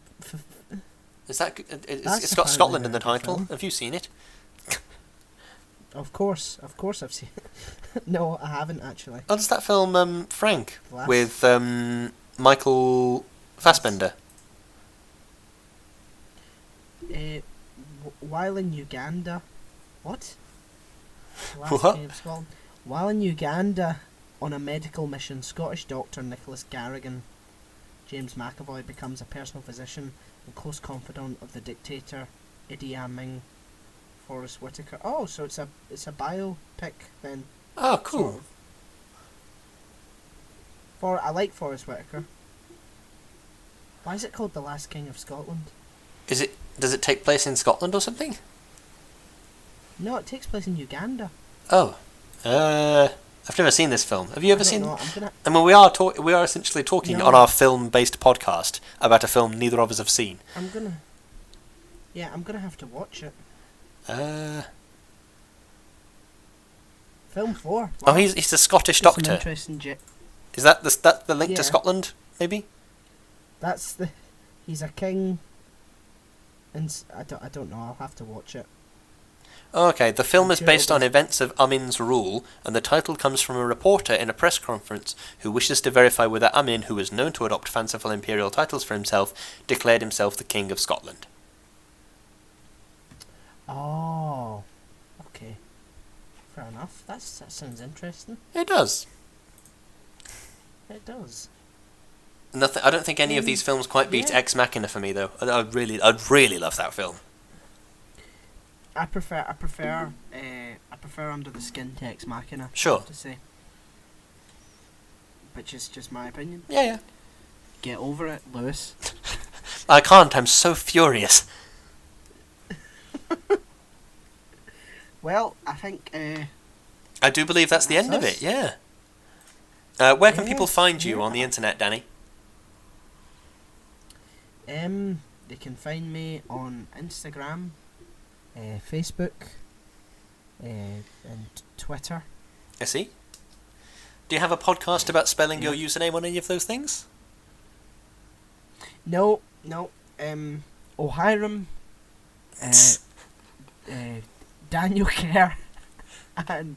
Is that? It's got Scotland in the title. film. Have you seen it? Of course I've seen it. No, I haven't actually. Oh, it's that film, Frank, Last- with Michael Fassbender. While in Uganda, what? What? King of Scotland. While in Uganda on a medical mission, Scottish doctor Nicholas Garrigan, James McAvoy, becomes a personal physician and close confidant of the dictator Idi Amin. Forrest Whitaker. Oh, so it's a biopic then. Oh, cool. Sort of. I like Forrest Whitaker. Why is it called The Last King of Scotland? Does it take place in Scotland or something? No, it takes place in Uganda. Oh, I've never seen this film. Have you ever seen? No, I mean, we are essentially talking on our film-based podcast about a film neither of us have seen. I'm gonna have to watch it. Film 4. Wow. Oh, he's the Scottish That's doctor. An interesting Is that the link Yeah. to Scotland? Maybe. He's a king. And I don't know. I'll have to watch it. Okay, the film I'm is sure based it'll on be- events of Amin's rule, and the title comes from a reporter in a press conference who wishes to verify whether Amin, who was known to adopt fanciful imperial titles for himself, declared himself the King of Scotland. Oh, okay. Fair enough. That sounds interesting. It does. It does. Nothing. I don't think any of these films quite beat yeah. Ex Machina for me, though. I'd really love that film. I prefer Under the Skin to Ex Machina. Sure. I have to say. Which is just my opinion. Yeah. Get over it, Lewis. I can't. I'm so furious. Well, I think. I do believe that's the end of it. Yeah. Where can people find you on the internet, Danny? They can find me on Instagram, Facebook, and Twitter. I see. Do you have a podcast about spelling your username on any of those things? No. O'Hiram, Daniel Kerr, and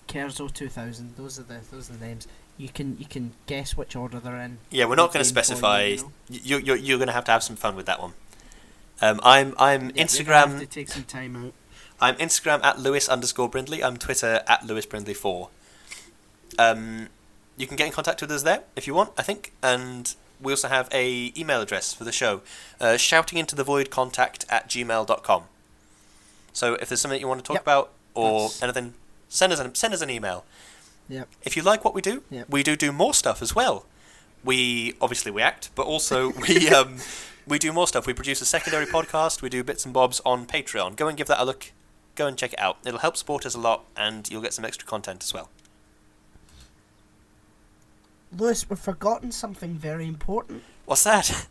Kerzo 2000. Those are the names. You can guess which order they're in. Yeah, we're not going to specify. You're going to have some fun with that one. I'm Instagram. Have to take some time out. I'm Instagram at Lewis_Brindley. I'm Twitter at LewisBrindley4. You can get in contact with us there if you want, I think, and we also have a email address for the show, shoutingintothevoidcontact@gmail.com. So if there's something you want to talk about or anything, send us an email. Yep. If you like what we do, we do more stuff as well. We act, but also we do more stuff. We produce a secondary podcast. We do bits and bobs on Patreon. Go and give that a look. Go and check it out. It'll help support us a lot, and you'll get some extra content as well. Lewis, we've forgotten something very important. What's that?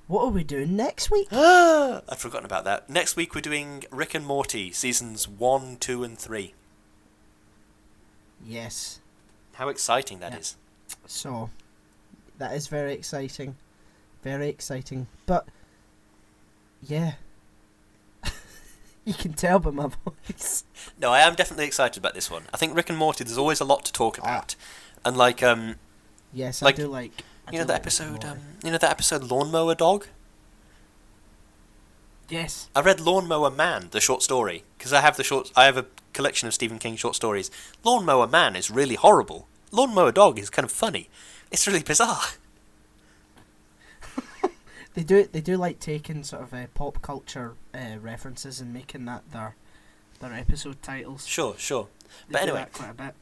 What are we doing next week? I'd forgotten about that. Next week we're doing Rick and Morty, seasons 1, 2 and 3. Yes. How exciting that is. So, that is very exciting. Very exciting. But, yeah. You can tell by my voice. No, I am definitely excited about this one. I think Rick and Morty, there's always a lot to talk about. And yes, like, I do like... You know that episode Lawnmower Dog? Yes. I read Lawnmower Man, the short story, because I have a collection of Stephen King short stories. Lawnmower Man is really horrible. Lawnmower Dog is kind of funny. It's really bizarre. They do like taking sort of pop culture references and making that their episode titles. Sure. They But do anyway, that quite a bit.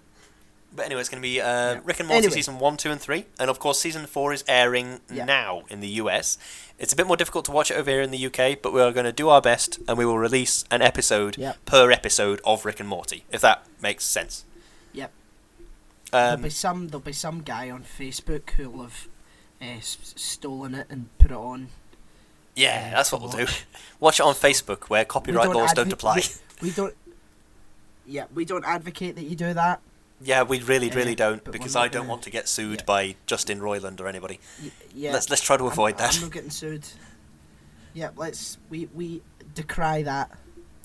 But anyway, it's going to be Rick and Morty season 1, 2, and 3, and of course season 4 is airing now in the US. It's a bit more difficult to watch it over here in the UK, but we are going to do our best, and we will release an episode per episode of Rick and Morty, if that makes sense. Yep. There'll be some guy on Facebook who'll have stolen it and put it on. Yeah, that's what we'll do. Watch it on Facebook, where copyright laws don't apply. We don't. Yeah, we don't advocate that you do that. Yeah, we really don't, because I don't want to get sued by Justin Roiland or anybody. Yeah, let's try to avoid that. I'm not getting sued. Yeah, we decry that.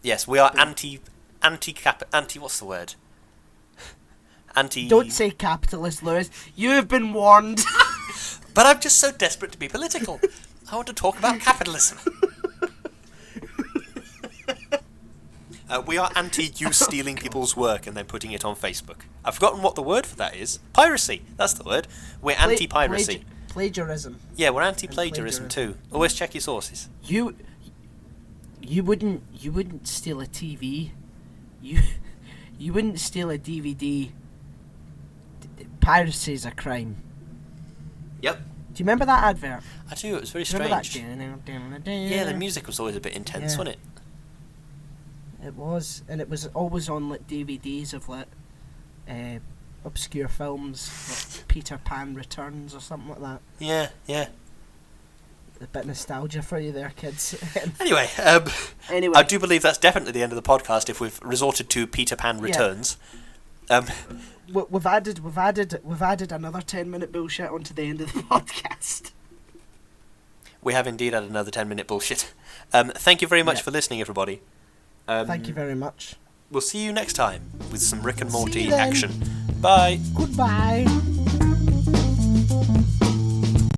Yes, we are anti what's the word? Don't say capitalist, Lewis. You have been warned. But I'm just so desperate to be political. I want to talk about capitalism. We are anti-you stealing people's work and then putting it on Facebook. I've forgotten what the word for that is. Piracy. That's the word. We're anti-piracy. Plagiarism. Yeah, we're anti-plagiarism too. Always check your sources. You wouldn't steal a TV. You wouldn't steal a DVD. Piracy is a crime. Yep. Do you remember that advert? I do. It was very strange. Yeah, the music was always a bit intense, wasn't it? It was, and it was always on like DVDs of like obscure films, like Peter Pan Returns or something like that. Yeah. A bit of nostalgia for you there, kids. Anyway, I do believe that's definitely the end of the podcast if we've resorted to Peter Pan Returns. We've added another 10-minute bullshit onto the end of the podcast. We have indeed added another 10-minute bullshit. Thank you very much for listening, everybody. Thank you very much. We'll see you next time with some Rick and Morty action. Bye. Goodbye.